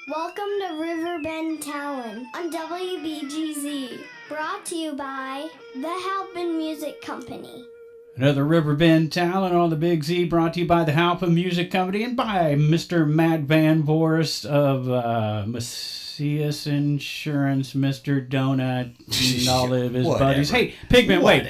Welcome to Riverbend Talent on WBGZ. Brought to you by the Halpin Music Company. Another Riverbend Talent on the Big Z, brought to you by the Halpin Music Company and by Mr. Matt Van Voorhis of Macias Insurance, Mr. Donut, and all of his buddies. Hey, Pigpen, wait,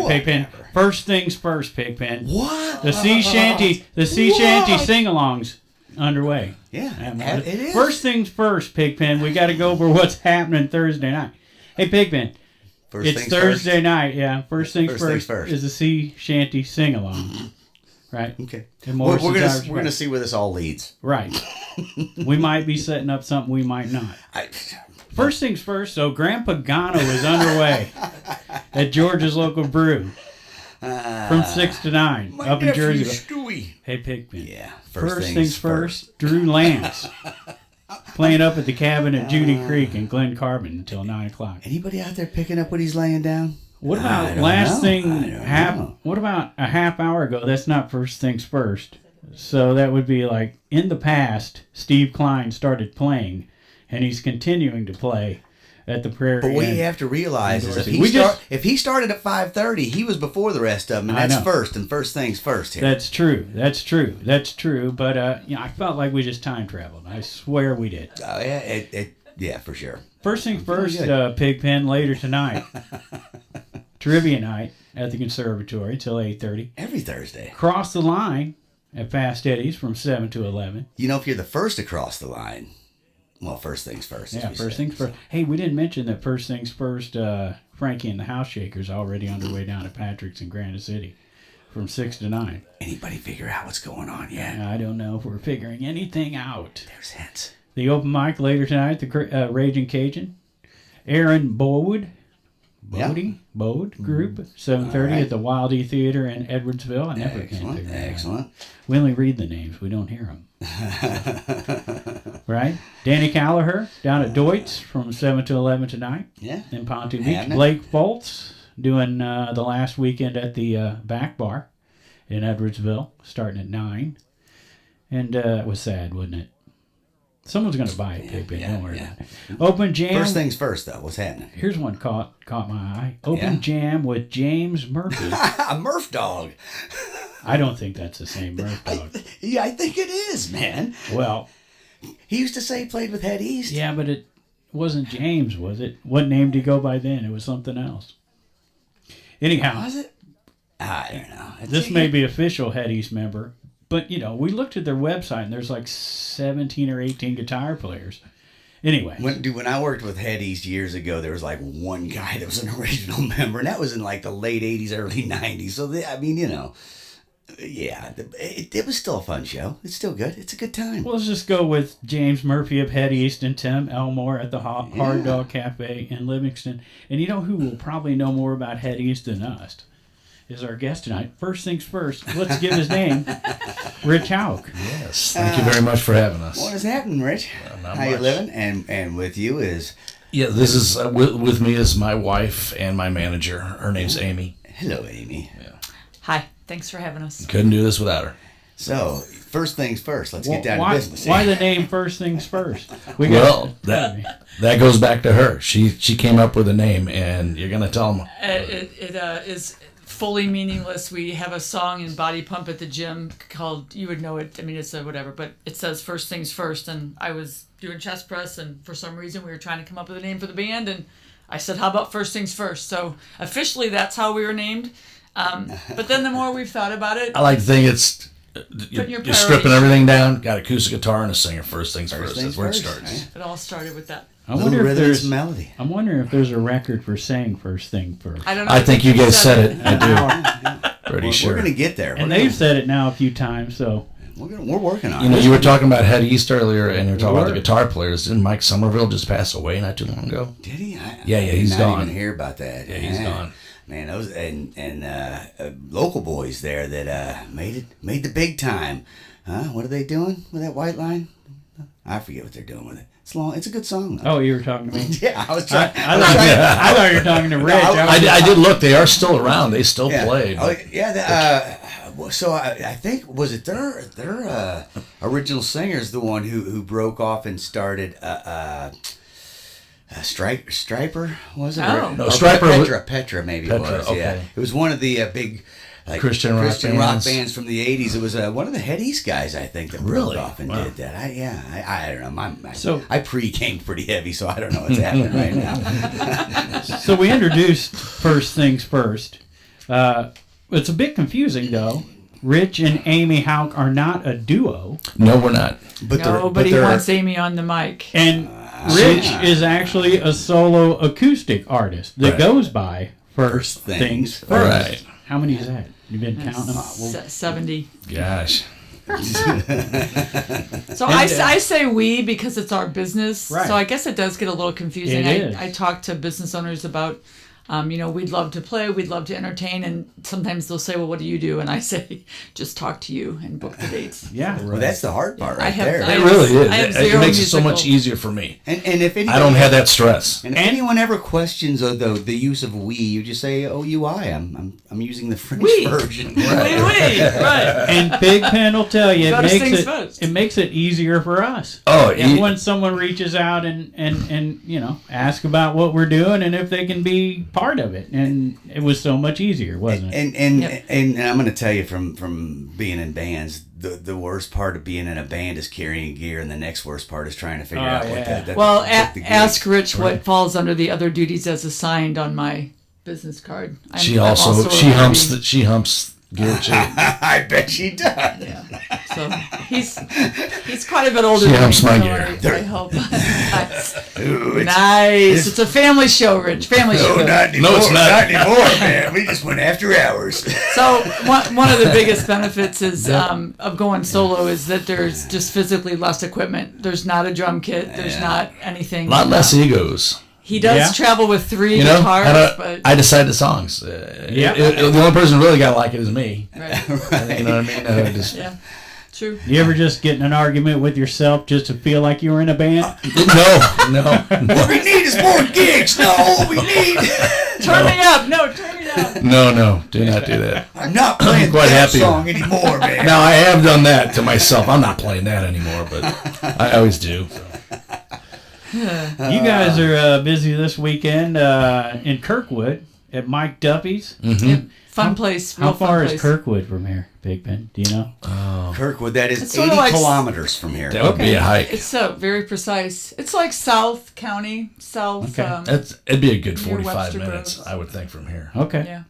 Pigpen. First things first, Pigpen. What? The sea shanty sing-alongs underway. Yeah, it is. First things first, Pigpen. We got to go over what's happening Thursday night. Hey, Pigpen. It's Thursday night, yeah. First things first is the sea shanty sing-along, right? Okay. We're gonna see where this all leads. Right. We might be setting up something, we might not. First things first, so Grandpa Gano is underway at George's local brew from 6 to 9 up in Jersey. Stewie. Hey, Pigpen. Yeah. First things first, Drew Lance. Playing up at the cabin at Judy Creek in Glen Carbon until 9 o'clock. Anybody out there picking up what he's laying down? What about what about a half hour ago? That's not first things first. So that would be like, in the past, Steve Klein started playing, and he's continuing to play at the Prairie. But what you have to realize is if he started at 5:30, he was before the rest of them, and that's first and first things first here. That's true. But I felt like we just time traveled. I swear we did. Oh yeah, for sure. First things first, Pigpen later tonight. Trivia night at the Conservatory till 8:30. Every Thursday. Cross the line at Fast Eddie's from 7 to 11. You know, if you're the first to cross the line, well, first things first. Yeah, first things first. Hey, we didn't mention that first things first, Frankie and the House Shakers already underway down at Patrick's in Granite City from 6 to 9. Anybody figure out what's going on yet? I don't know if we're figuring anything out. There's hints. The open mic later tonight, the Ragin Cajun. Aaron Bode group, 7:30 at the Wild E Theater in Edwardsville. I never can figure it out. Excellent. We only read the names. We don't hear them. Right? Danny Callagher down at Deutz from 7 to 11 tonight. Yeah. In Pontoon Beach. Blake Foltz doing the last weekend at the Back Bar in Edwardsville, starting at 9. And it was sad, wasn't it? Someone's going to buy it, Pigpen. Don't worry about it. Open Jam. First things first, though. What's happening? Here's one caught my eye. Open Jam with James Murphy. A Murph dog. I don't think that's the same Murph dog. I think it is, man. Well, he used to say he played with Head East. Yeah, but it wasn't James, was it? What name did he go by then? It was something else. Anyhow. Was it? I don't know. This may be official Head East member. But, we looked at their website, and there's like 17 or 18 guitar players. Anyway. When I worked with Head East years ago, there was like one guy that was an original member, and that was in like the late 80s, early 90s. So, it was still a fun show. It's still good. It's a good time. Well, let's just go with James Murphy of Head East and Tim Elmore at the Hard Dog Cafe in Livingston. And you know who will probably know more about Head East than us? Is our guest tonight. First things first, let's give his name, Rich Houke. Yes, thank you very much for having us. What is happening, Rich? How you living? And with you is... Yeah, this is, with me is my wife and my manager. Her name's Amy. Hello, Amy. Yeah. Hi, thanks for having us. Couldn't do this without her. So, first things first, let's get down to business. Why the name First Things First? That goes back to her. She came up with a name, and you're going to tell them. It is... fully meaningless. We have a song in Body Pump at the gym called, you would know it, I mean, it's a whatever, but it says First Things First, and I was doing chest press, and for some reason we were trying to come up with a name for the band, and I said, how about First Things First? So officially that's how we were named, but then the more we've thought about it... I like to think it's... You're stripping everything down, got acoustic guitar and a singer, first things first. That's where it starts. Right? It all started with that. I'm wondering if there's a record for saying First Thing First. I don't know. I think you guys said it. I do. Pretty sure. We're going to get there. And they've said it now a few times, so... We're working on it. You were talking about Head East earlier, and you were talking about the guitar players. Didn't Mike Somerville just pass away not too long ago? Did he? He's gone. I didn't even hear about that. Yeah, he's gone. Man, those and local boys there that made the big time. What are they doing with that white line? I forget what they're doing with it. It's long. It's a good song, though. Oh, you were talking to me? Yeah, I was trying. I thought you were talking to Rich. I did look. They are still around. They still play. Oh, yeah. So I think was it their original singer is the one who broke off and started Striper, was it? Oh. No, Striper. Petra maybe Petra, it was. okay. Yeah, it was one of the big Christian rock bands from the '80s. It was one of the Hideous guys, I think, that broke off and did that. I don't know. I pre-came pretty heavy, so I don't know what's happening right now. So we introduced First Things First. It's a bit confusing, though. Rich and Amy Houke are not a duo. No, we're not. But Nobody wants Amy on the mic. And Rich is actually a solo acoustic artist that goes by First Things First. Right. How many is that? You've been counting them? 70. Gosh. So I say we because it's our business. Right. So I guess it does get a little confusing. It is. I talk to business owners about, we'd love to play, we'd love to entertain, and sometimes they'll say, well, what do you do? And I say, just talk to you and book the dates. Yeah. Well, that's the hard part right there. I It really is. I have It zero makes it so musical- much easier for me. And if anybody, I don't have that stress. And if anyone ever questions the use of we, you just say OUI. I'm using the French version. Right. And Big Pen will tell you First things first. it makes it easier for us. Oh, And when someone reaches out and ask about what we're doing and if they can be part of it, and it was so much easier, wasn't it? And I'm going to tell you from being in bands, the worst part of being in a band is carrying gear, and the next worst part is trying to figure out what that. Well, ask Rich what falls under the other duties as assigned on my business card. She humps gear too. I bet she does. Yeah. So he's quite a bit older She than humps me. my So gear. I hope. Nice. It's a family show, Rich. Family show. Not anymore. No, it's not. Not anymore, man. We just went after hours. So one of the biggest benefits is of going solo is that there's just physically less equipment. There's not a drum kit. There's not anything. A lot less egos. He does travel with 3 guitars, but I decide the songs. The only person who really got to like it is me. right. You know what I mean? Yeah. True. You ever just get in an argument with yourself just to feel like you were in a band? No. What we need is more gigs. No, what we need. Turn me up. No, turn me up. No. Do not do that. I'm not playing quite that happy. song anymore, man. Now, I have done that to myself. I'm not playing that anymore, but I always do. You guys are busy this weekend in Kirkwood at Mike Duffey's. Mm-hmm. Yep. Fun place. How Real far fun is place. Kirkwood from here, Big Ben? Do you know? Kirkwood, that is It's 80 sort of like- kilometers from here. That would be a hike. It's very precise. It's like South County, South. Okay. It'd be a good Near 45 Webster minutes, Groves. I would think, from here. Okay. Yeah.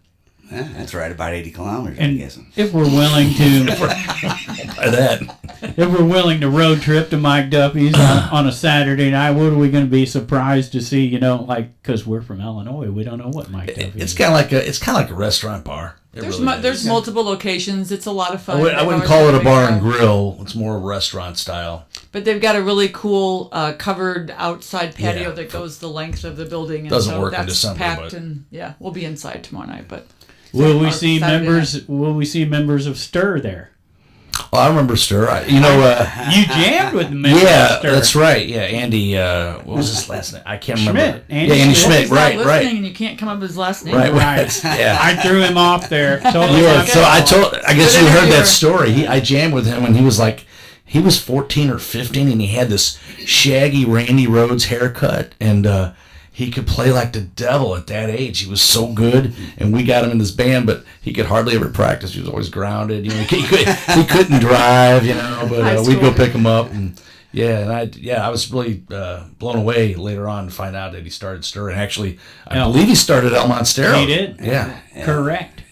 Yeah, that's right, about 80 kilometers, I'm And guessing. if we're willing to, By that. if we're willing to road trip to Mike Duffey's on a Saturday night, what are we going to be surprised to see? Because we're from Illinois, we don't know what Mike Duffey's. It's kind of like a restaurant bar. There's multiple locations. It's a lot of fun. I wouldn't call it a bar and grill. It's more a restaurant style. But they've got a really cool covered outside patio Yeah. that goes the length of the building. And Doesn't so work in that's December, packed but- and we'll be inside tomorrow night. But Will we Or see Saturday members? Will we see members of Stir there? Oh, I remember Stir. You jammed with the members yeah, of Stir. that's right. Yeah, Andy. What was his last name? I can't remember. Schmidt. Andy Andy Schmidt. Schmidt. he's not Right, listening right. and you can't come up with his last name. Right. Yeah. I threw him off there. Totally Yeah, okay. so I guess Good you heard interviewer. that story. I jammed with him when he was 14 or 15, and he had this shaggy Randy Rhoads haircut, and he could play like the devil at that age. He was so good, and we got him in this band, but he could hardly ever practice. He was always grounded. He couldn't drive, but we'd go pick him up, and I was really blown away later on to find out that he started Stir, and actually, I believe he started El Monstero. He did. Yeah. Correct.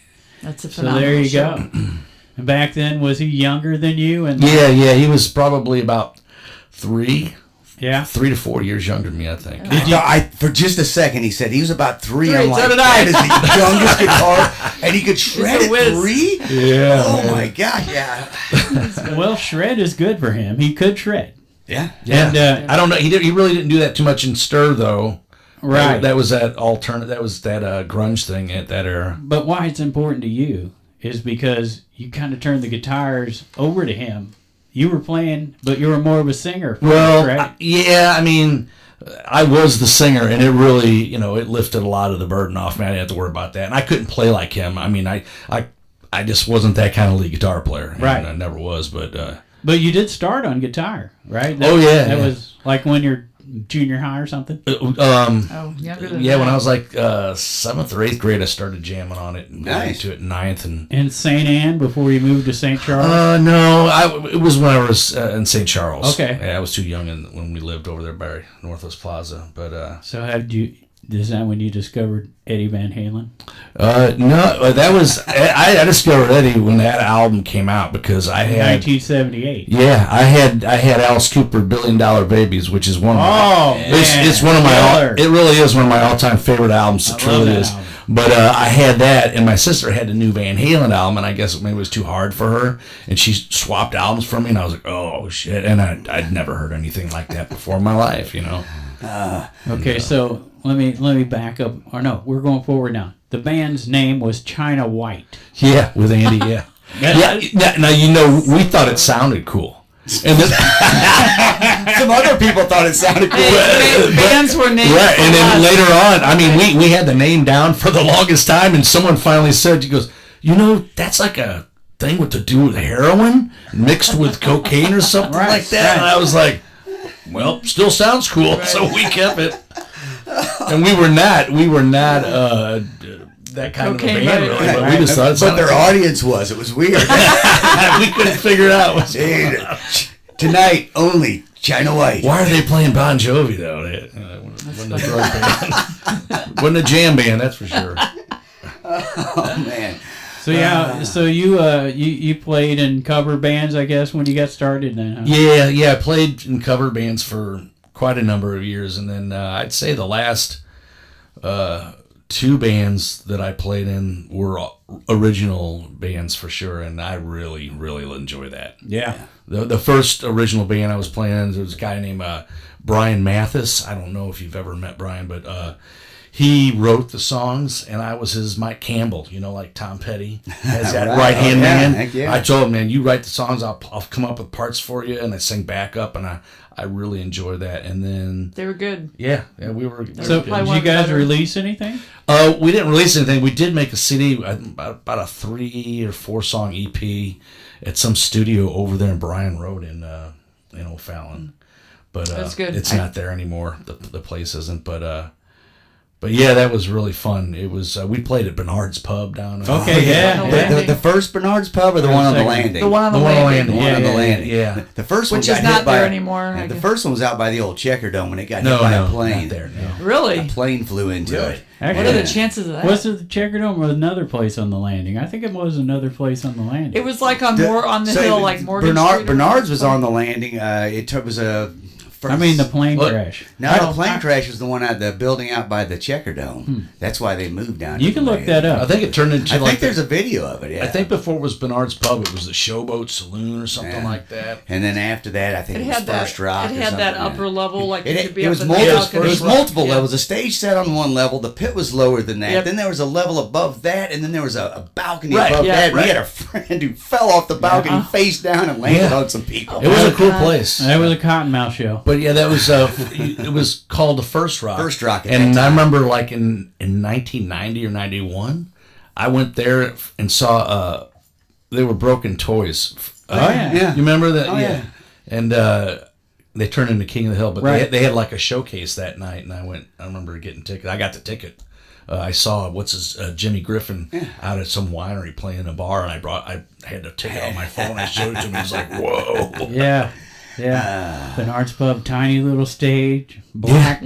That's a So phenomenal there you show. go. And back then, was he younger than you? And Yeah, he was probably about 3 yeah. to 4 years younger than me, I think. For just a second, he said he was about 3. I'm So like, did I. that is the youngest guitar, and he could shred He's a whiz. at 3? Yeah. Oh, my God, yeah. Well, shred is good for him. He could shred. Yeah. Yeah. And, I don't know. He really didn't do that too much in Stir, though. Right. That was that alternate. That was that grunge thing at that era. But why it's important to you is because you kind of turned the guitars over to him. You were playing, but you were more of a singer. Right? I mean, I was the singer, and it really, it lifted a lot of the burden off me. I didn't have to worry about that, and I couldn't play like him. I mean, I I just wasn't that kind of lead guitar player. Right. And I never was, but But you did start on guitar, right? Oh, yeah, That yeah. was like when you're junior high or something? Oh, younger than that. when I was like 7th or 8th grade, I started jamming on it and got Nice. into it in 9th. And In St. Anne before you moved to St. Charles? no, it was when I was in St. Charles. Okay. Yeah, I was too young when we lived over there by Northwest Plaza. But So how did you... Is that when you discovered Eddie Van Halen? no, that was I discovered Eddie when that album came out because I had 1978. yeah I had Alice Cooper $1 Billion Babies, which is one of my, it's one of my it really is one of my all-time favorite albums. It truly is. album. But I had that, and my sister had the new Van Halen album, and I guess maybe it was too hard for her, and she swapped albums from me, and I was like, oh shit, and I'd never heard anything like that before in my life, you know. Okay, so let me back up. Or no, we're going forward now. The band's name was China White. Yeah, with Andy, yeah. Now, you know, we thought it sounded cool. And then, Some other people thought it sounded cool. Bands were named. right, and then for us. later on, I mean, we had the name down for the longest time, and someone finally said, he goes, you know, that's like a thing with to do with heroin mixed with cocaine or something like that. And I was like, well, still sounds cool, so we kept it. And we were not that kind Cocaine, of a band, right. really, but we just thought it But sounded their cool. audience was. It was weird. We couldn't figure it out. What's going Dude, on. tonight only China White. Why are they playing Bon Jovi though? Wasn't a drug band. Wasn't a jam band, that's for sure. Oh man. So yeah, so you played in cover bands, I guess, when you got started then, huh? Yeah, I played in cover bands for quite a number of years, and then I'd say the last 2 bands that I played in were original bands for sure, and I really, really enjoy that. Yeah. The first original band I was playing in, there was a guy named Brian Mathis. I don't know if you've ever met Brian, but he wrote the songs, and I was his Mike Campbell, you know, like Tom Petty has that Right. right-hand Oh, yeah. man. Heck yeah. I told him, man, you write the songs, I'll come up with parts for you, and I sing backup, and I really enjoy that. And then, They were good. yeah, we were So good. I did want you guys better. release anything? We didn't release anything. We did make a CD, about a 3 or 4 song EP at some studio over there in Bryan Road in O'Fallon. But That's good. It's not there anymore. The place isn't. But yeah, that was really fun. It was we played at Bernard's Pub down there. Okay, yeah. On the yeah. landing. The first Bernard's Pub or the one on the landing? The one on the The one on the landing. landing. The one on the Yeah, landing. yeah. The first one Which got is hit not by there anymore, I The guess. first one was out by the old Checker Dome when it got hit No, by no, a plane. not there. No. Really? A plane flew into it. What are Actually, the chances of that? was it the Checker Dome or another place on the landing? I think it was another place on the landing. It was like on the So hill, like Morgan Street. or Bernard's was something. on the landing. It was a. First, I mean, the plane What? crash. No, the plane crash was the one at the building out by the Checker Dome. That's why they moved down. You to can the look that landing. up. I think it turned into I like think there's a video of it. Yeah. I think before it was Bernard's Pub, it was the Showboat Saloon or something Yeah. like that. And then after that, I think It it was had that. First Rock. It or had that something, upper yeah. level, like you could be It up was in the multiple. balcony. It was multiple Yeah. levels. The stage set on one level. The pit was lower than that. Yep. Then there was a level above that, and then there was a balcony Right, above yeah, that. right. We had a friend who fell off the balcony face down and landed Yeah. on some people. It was a cool God. place. That was a Cottonmouth show. But yeah, that was it was called the First Rock. First Rock at and that I time. remember like in 1990 or 91, I went there and saw they were Broken Toys. Yeah. You remember that? Oh, yeah. And they turned into King of the Hill, but Right. they had like a showcase that night, and I remember getting tickets. I got the ticket. I saw Jimmy Griffin out at some winery playing a bar, and I had the ticket on my phone. I showed it to him. He was like, "Whoa!" Yeah. Yeah. Bernard's Pub, tiny little stage, black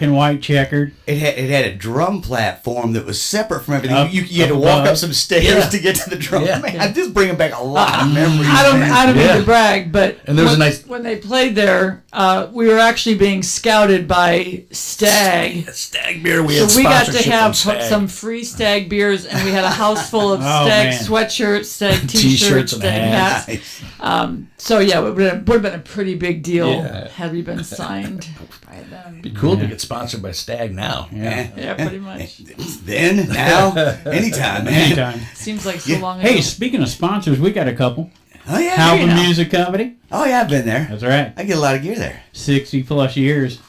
and white checkered. It had a drum platform that was separate from everything. Up- You had to up walk above. up some stairs Yeah. to get to the drum. Yeah. Man, I'm just bringing back a lot of memories. I don't mean Yeah. to brag, but And there was a nice- when they played there, we were actually being scouted by Stagg. Stag beer. We had So we got to sponsorship have from Stag. some free Stag beers, and we had a house full of Oh, Stag man. sweatshirts, Stag T-shirts t-shirts, and Stag hats. hats. So yeah, it would have been a pretty big deal Yeah. had we been signed by them. Be cool to get sponsored by Stag now. Yeah. Yeah, pretty much. Then, now, anytime, man. Anytime. Seems like so long Hey, ago. speaking of sponsors, we got a couple. Oh yeah. Halpin know. Music Company. Oh yeah, I've been there. That's right. I get a lot of gear there. 60 plus years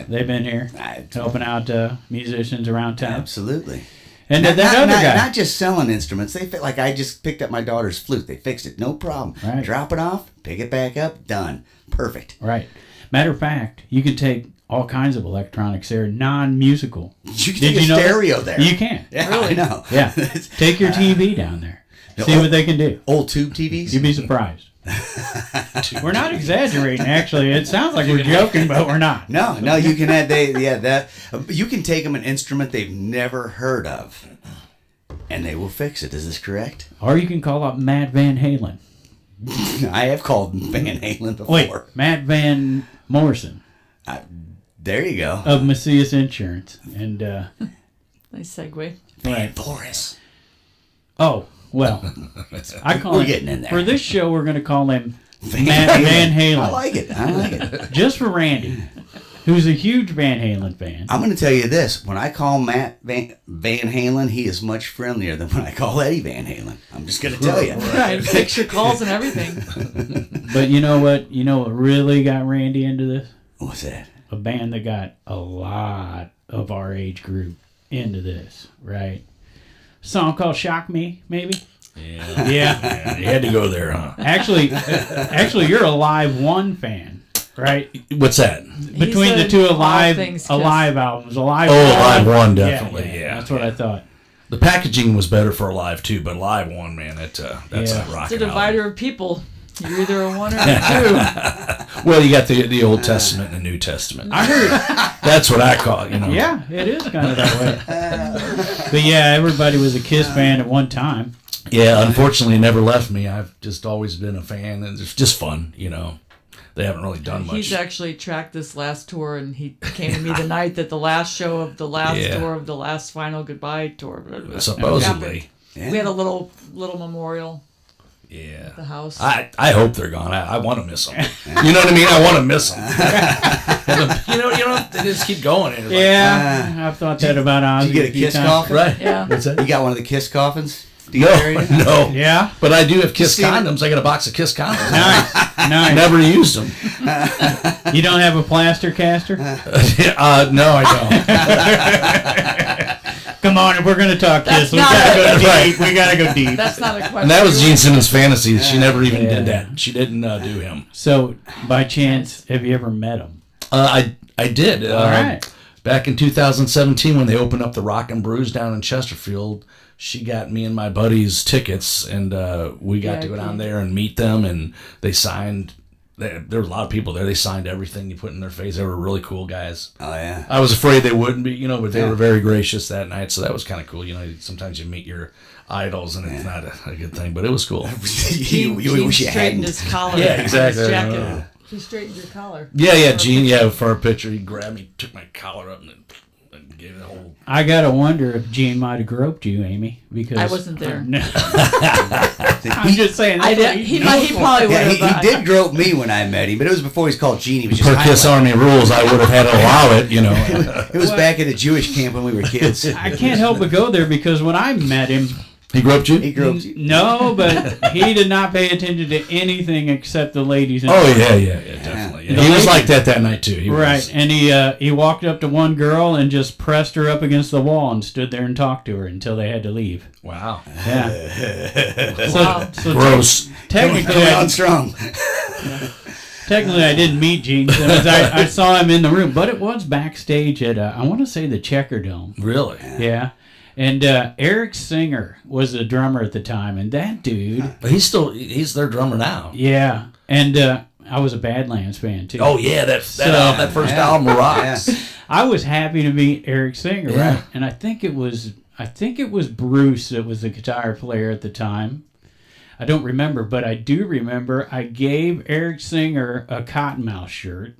they've been here I- helping out musicians around town. Absolutely. And that other guy. Not just selling instruments. Like I just picked up my daughter's flute. They fixed it, no problem. Right. Drop it off, pick it back up, done. Perfect. Right. Matter of fact, you can take all kinds of electronics there, non-musical. You can take a stereo there. You can. Yeah, really? I know. Yeah. Take your TV down there. See what they can do. Old tube TVs? You'd be surprised. We're not exaggerating, actually. It sounds like we're joking, but we're not. No, you can add you can take them an instrument they've never heard of, and they will fix it. Is this correct? Or you can call up Matt Van Halen. I have called Van Halen before. Wait, Matt Van Morrison. There you go. Of Macias Insurance. And Nice segue. Van Voorhis. Oh, well. We're getting in there. For this show, we're going to call him Matt Van Halen. I like it. Just for Randy, who's a huge Van Halen fan. I'm going to tell you this. When I call Matt Van Halen, he is much friendlier than when I call Eddie Van Halen. I'm just going to tell you. Right, picture calls and everything. But you know what? You know what really got Randy into this? What's that? A band that got a lot of our age group into this, right? Song called Shock Me, maybe? Yeah. Yeah. You had to go there, huh? Actually, you're a Live One fan, right? What's that? Between the two Alive albums. Alive Oh, One. Live One, definitely. Yeah. That's what I thought. The packaging was better for Alive too, but Live One, man, that's a rockin' It's a divider album. of people. You're either a one or a two. Well, you got the Old Testament and the New Testament. I heard. That's what I call it, you know. Yeah, it is kind of that way. But yeah, everybody was a Kiss fan at one time. Yeah, unfortunately, it never left me. I've just always been a fan, and it's just fun, you know. They haven't really done much. He's actually tracked this last tour, and he came to me the night that the last show of the last tour of the last final goodbye tour. Supposedly. Yeah. We had a little memorial. Yeah. At the house. I hope they're gone. I want to miss them. You know what I mean? I want to miss them. you know, they just keep going. And Yeah, I've thought that about Ozzy. Did you get a Kiss coffin? Right. Yeah. What's that? You got one of the Kiss coffins? No. Yeah. But I do have Kiss condoms. I got a box of Kiss condoms. Nice. Never used them. You don't have a plaster caster? No, I don't. Come on, if we're going to talk That's Kiss, we got to go deep. Right. We got to go deep. That's not a question. And that was Gene Simmons' fantasies. She never even did that. She didn't do him. So, by chance, have you ever met him? I did. All right. Back in 2017, when they opened up the Rock and Brews down in Chesterfield, she got me and my buddies tickets, and we got to go down there and meet them, and they signed. There were a lot of people there. They signed everything you put in their face. They were really cool guys. Oh, yeah. I was afraid they wouldn't be, but they were very gracious that night, so that was kind of cool. Sometimes you meet your idols, and it's not a good thing, but it was cool. you wish you straightened hadn't. his collar. Yeah, exactly. His jacket. He straightened your collar. Yeah, Gene, for our picture, he grabbed me, took my collar up, and gave it a whole... I got to wonder if Gene might have groped you, Amy, because... I wasn't there. No. I'm just saying. I did. He probably would have. He did grope me when I met him, but it was before he was called Gene. He was just Per Kiss Army rules, I would have had to allow it, It was back at a Jewish camp when we were kids. I can't help but go there because when I met him... He groped you? He groped you. No, but he did not pay attention to anything except the ladies. Oh, yeah, definitely. Yeah. He was like that night, too. He right, was. and he walked up to one girl and just pressed her up against the wall and stood there and talked to her until they had to leave. Wow. Yeah. Wow. So Gross. Technically, Coming on strong. Technically, I didn't meet Gene Simmons. I saw him in the room, but it was backstage at, I want to say, the Checker Dome. Really? Yeah. And Eric Singer was the drummer at the time, and that dude... But he's their drummer now. Yeah. And I was a Badlands fan, too. Oh, yeah, that first album rocks. Yeah. I was happy to meet Eric Singer, Yeah. right? And I think it was Bruce that was the guitar player at the time. I don't remember, but I do remember I gave Eric Singer a Cottonmouth shirt.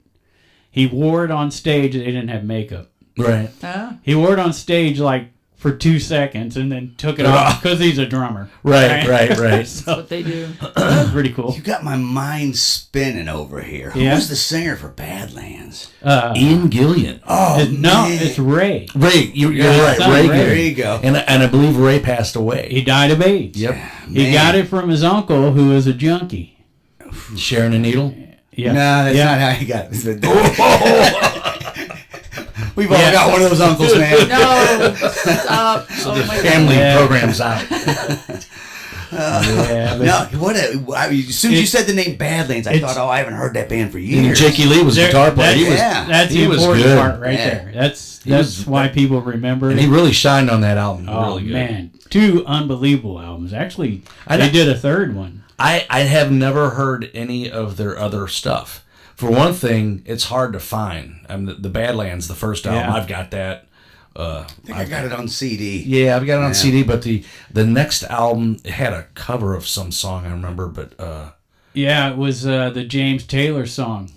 He wore it on stage. They didn't have makeup. Right. He wore it on stage for 2 seconds and then took it off because he's a drummer. Right. That's what they do. That was pretty cool. You got my mind spinning over here. Yeah. Who was the singer for Badlands? Ian Gillian. Oh, No, man. it's Ray. Ray, you're Yeah, right. son, Ray. Ray. There you go. And I believe Ray passed away. He died of AIDS. Yep. He Man. got it from his uncle, who was a junkie. Sharing a needle. Yeah. No, that's Yeah. not how you got it. We've all got one of those uncles, man. No, stop. So the family program's out. No, as soon as you said the name Badlands, I thought, I haven't heard that band for years. Jakey Lee was a guitar player. That's the important part right there. That's why people remember it. And he really shined on that album. Oh, really good. Man. 2 unbelievable albums. Actually, they did a third one. I have never heard any of their other stuff. For one thing, it's hard to find. I mean, the Badlands, the first album, I've got that. I think I got it on CD. Yeah, I've got it on CD, but the next album had a cover of some song, I remember, but... it was the James Taylor song.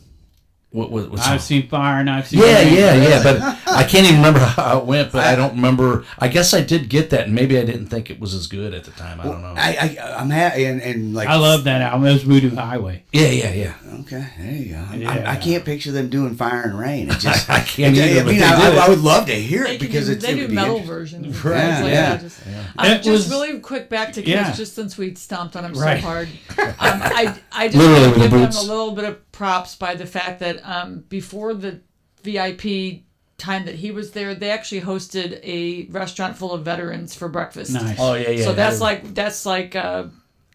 What I've seen fire and I've seen yeah, but I can't even remember how it went, but I don't remember. I guess I did get that, and maybe I didn't think it was as good at the time. I don't know. I'm happy, and like... I love that album. It was Voodoo Highway. Yeah. Okay, there you go. Yeah. I can't picture them doing Fire and Rain. It just, I can't either. I mean, I would love to hear it because they do would be metal interesting. versions. Yeah. Just really quick back to Kiss, just since we stomped on him so hard. I just Literally want to with give the them boots. a little bit of props by the fact that before the VIP time that he was there, they actually hosted a restaurant full of veterans for breakfast. Nice. Oh, yeah. So that's like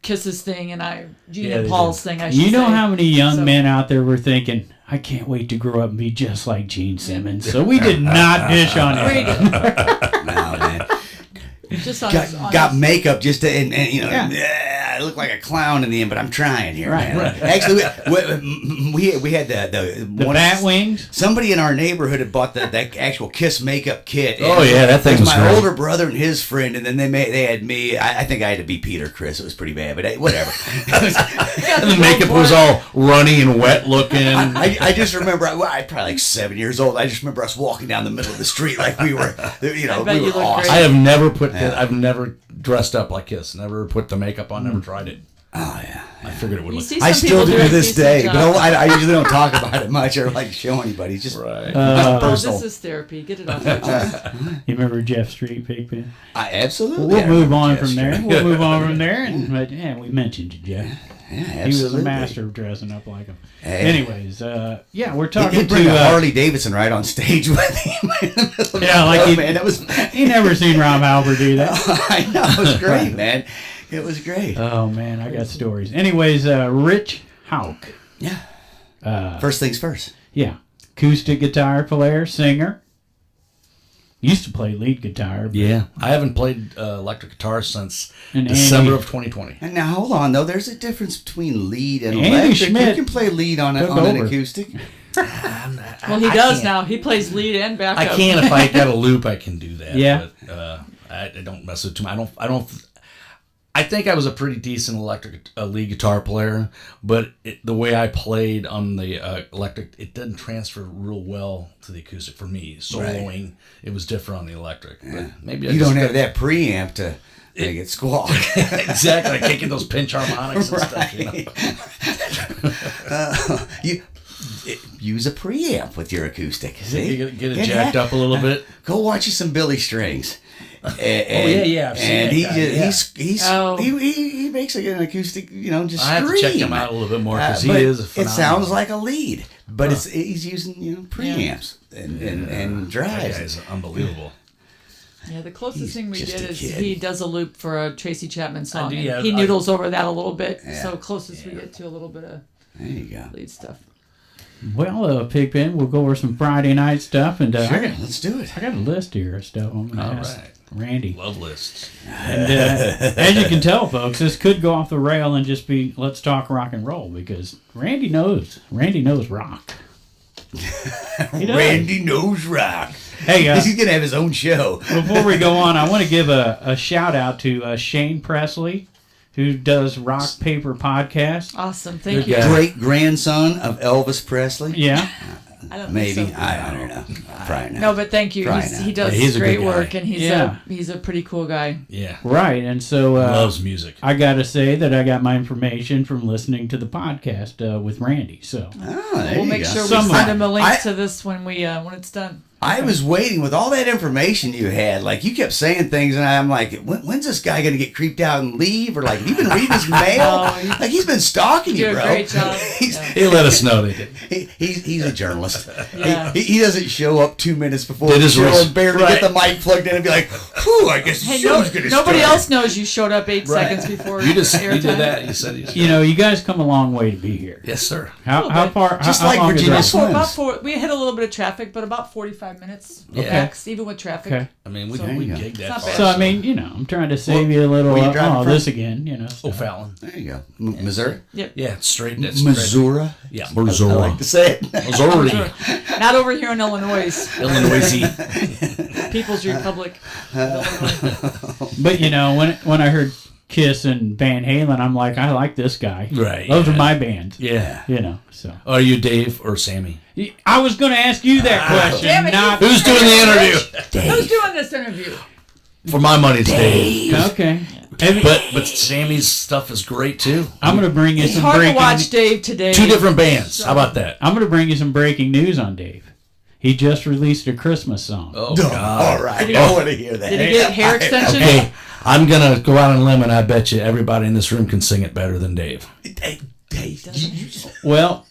Kiss's thing and Gene and they Paul's thing. I should You know say. how many young men out there were thinking, I can't wait to grow up and be just like Gene Simmons. So we did not dish on him. No, man. Just on Got makeup just to, and you know, I look like a clown in the end, but I'm trying here, man. Right. Actually, we had the one bat wings? Somebody in our neighborhood had bought that actual Kiss makeup kit. Oh, yeah, that thing it was was my great. older brother and his friend, and then they had me. I think I had to be Peter Chris. It was pretty bad, but whatever. And the makeup was all runny and wet looking. I just remember, I probably like 7 years old. I just remember us walking down the middle of the street like we were, you know, bet we you were looked awesome. great. I have never I've never dressed up like Kiss. Never put the makeup on. Never tried it. Oh yeah. I figured it would You look. see I some still people do to a this decent day, job. but I usually don't talk about it much or like show anybody. It's just Right. personal. This is therapy. Get it off your chest. You remember Jeff Street, Pigpen? Absolutely. We'll I move remember on Jeff from there. Street. We'll move on from there. And we mentioned you, Jeff. Yeah, He absolutely. was a master of dressing up like him. Hey. Anyways, we're He'd talking bring to a Harley Davidson right on stage with him. In the middle of man, that was. he never seen Rob Halper do that. I know, it was great, man. It was great. Oh man, I got stories. Anyways, Rich Houke. Yeah. First things first. Yeah, acoustic guitar player, singer. Used to play lead guitar. But Yeah, I haven't played electric guitar since And December Andy- of 2020. And now hold on though. There's a difference between lead and Andy electric. Schmidt You can play lead on took an over. acoustic. Well, he does now. He plays lead and backup. I can if I got a loop, I can do that. Yeah. But I don't mess with too much. I think I was a pretty decent lead guitar player, but the way I played on the electric, it didn't transfer real well to the acoustic for me. Soloing, it was different on the electric. But maybe You don't have that preamp to make it squawk. Exactly. I can't get those pinch harmonics and stuff. You know? Use a preamp with your acoustic. See? You get it jacked up a little bit. Go watch you some Billy Strings. Yeah, I've seen and that guy, he makes an acoustic, you know, just I have to check him out a little bit more because he is a It phenomenal. sounds like a lead, but he's using, you know, preamps and drives. That guy's unbelievable. Yeah, the closest He's thing we just did a is kid. he does a loop for a Tracy Chapman song. do, and yeah, he noodles over that a little bit. Yeah. So closest we get to a little bit of There you go. lead stuff. Well, Pigpen, we'll go over some Friday night stuff, and Sure, let's do it. I got a list here of stuff I'm gonna All ask right. Randy. Love lists. And as you can tell, folks, this could go off the rail and just be let's talk rock and roll because Randy knows rock. He does. Randy knows rock. Hey, He's gonna have his own show. before we go on, I want to give a shout out to Shane Presley, who does Rock Paper Podcast. Awesome. Thank Good you. guy. Great grandson of Elvis Presley. Yeah, I don't Maybe think so. I don't know. Probably not. No, but thank you. Try He not. does He's a great good guy. work, and he's a pretty cool guy. Yeah. right. And so Loves music. I got to say that I got my information from listening to the podcast with Randy. So Oh, there We'll you make go. sure we Some- send him a link I- to this when it's done. I was waiting with all that information you had. Like, you kept saying things, and I'm like, when's this guy going to get creeped out and leave? Or, like, have you been reading his mail? Like, he's been stalking you, do bro. a great job. He let us know they did. He's a journalist. Yeah. He doesn't show up 2 minutes before Did the his show res- and barely right. get the mic plugged in and be like, whew, I guess the Hey, show's going to start. nobody else knows you showed up 8 seconds before You did airtime. that. You said You know, you guys come a long way to be here. yes, sir. How far? Just how like long is Virginia that? Swims. About 4. We hit a little bit of traffic, but about 45 minutes max, even with traffic. Okay. I mean, we So- we There you gigged that Not far. bad. So I mean, you know, I'm trying to save you a little. where you driving from? This again, you know. So. O'Fallon. There you go. Missouri? Yep. Yeah, straight. That's Missouri? Yeah, I Missouri. like to say it. Missouri. Not over here in Illinois. Illinois. People's Republic of Illinois. But you know, when I heard Kiss and Van Halen, I'm like, I like this guy. Right, Those yeah. are my bands. Yeah. You know. So Are you Dave or Sammy? I was going to ask you that question. Damn it, not Who's doing the interview? Who's doing this interview? For my money, it's Dave. okay. But Sammy's stuff is great too. I'm going to bring you It's some hard to breaking. watch Dave today. Two different bands. How about that? I'm going to bring you some breaking news on Dave. He just released a Christmas song. Oh God! All right. I want to hear that. Did he get hair extensions? Hey, I'm gonna go out on a limb, and I bet you everybody in this room can sing it better than Dave. Hey, Dave, you just Well,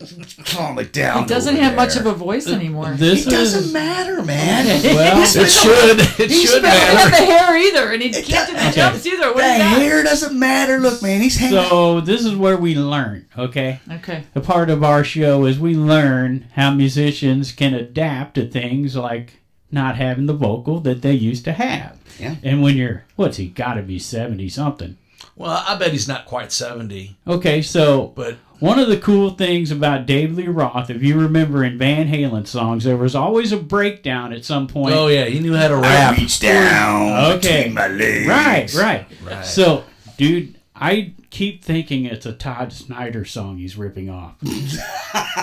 calm it down. He doesn't over have much there. of a voice anymore. this It doesn't is matter, man. well. It should. It He should doesn't have matter. the hair either, and he can't do the jumps either. What The do you got? hair doesn't matter. Look, man, he's hanging. So this is where we learn, okay? Okay. A part of our show is we learn how musicians can adapt to things like not having the vocal that they used to have. Yeah. And when you're, what's he got to be 70 something? Well, I bet he's not quite 70, Okay, so but one of the cool things about Dave Lee Roth, if you remember in Van Halen songs, there was always a breakdown at some point. oh yeah, he knew how to I rap. reach down Okay. between my legs. Right. Right. So, dude, I keep thinking it's a Todd Snyder song he's ripping off.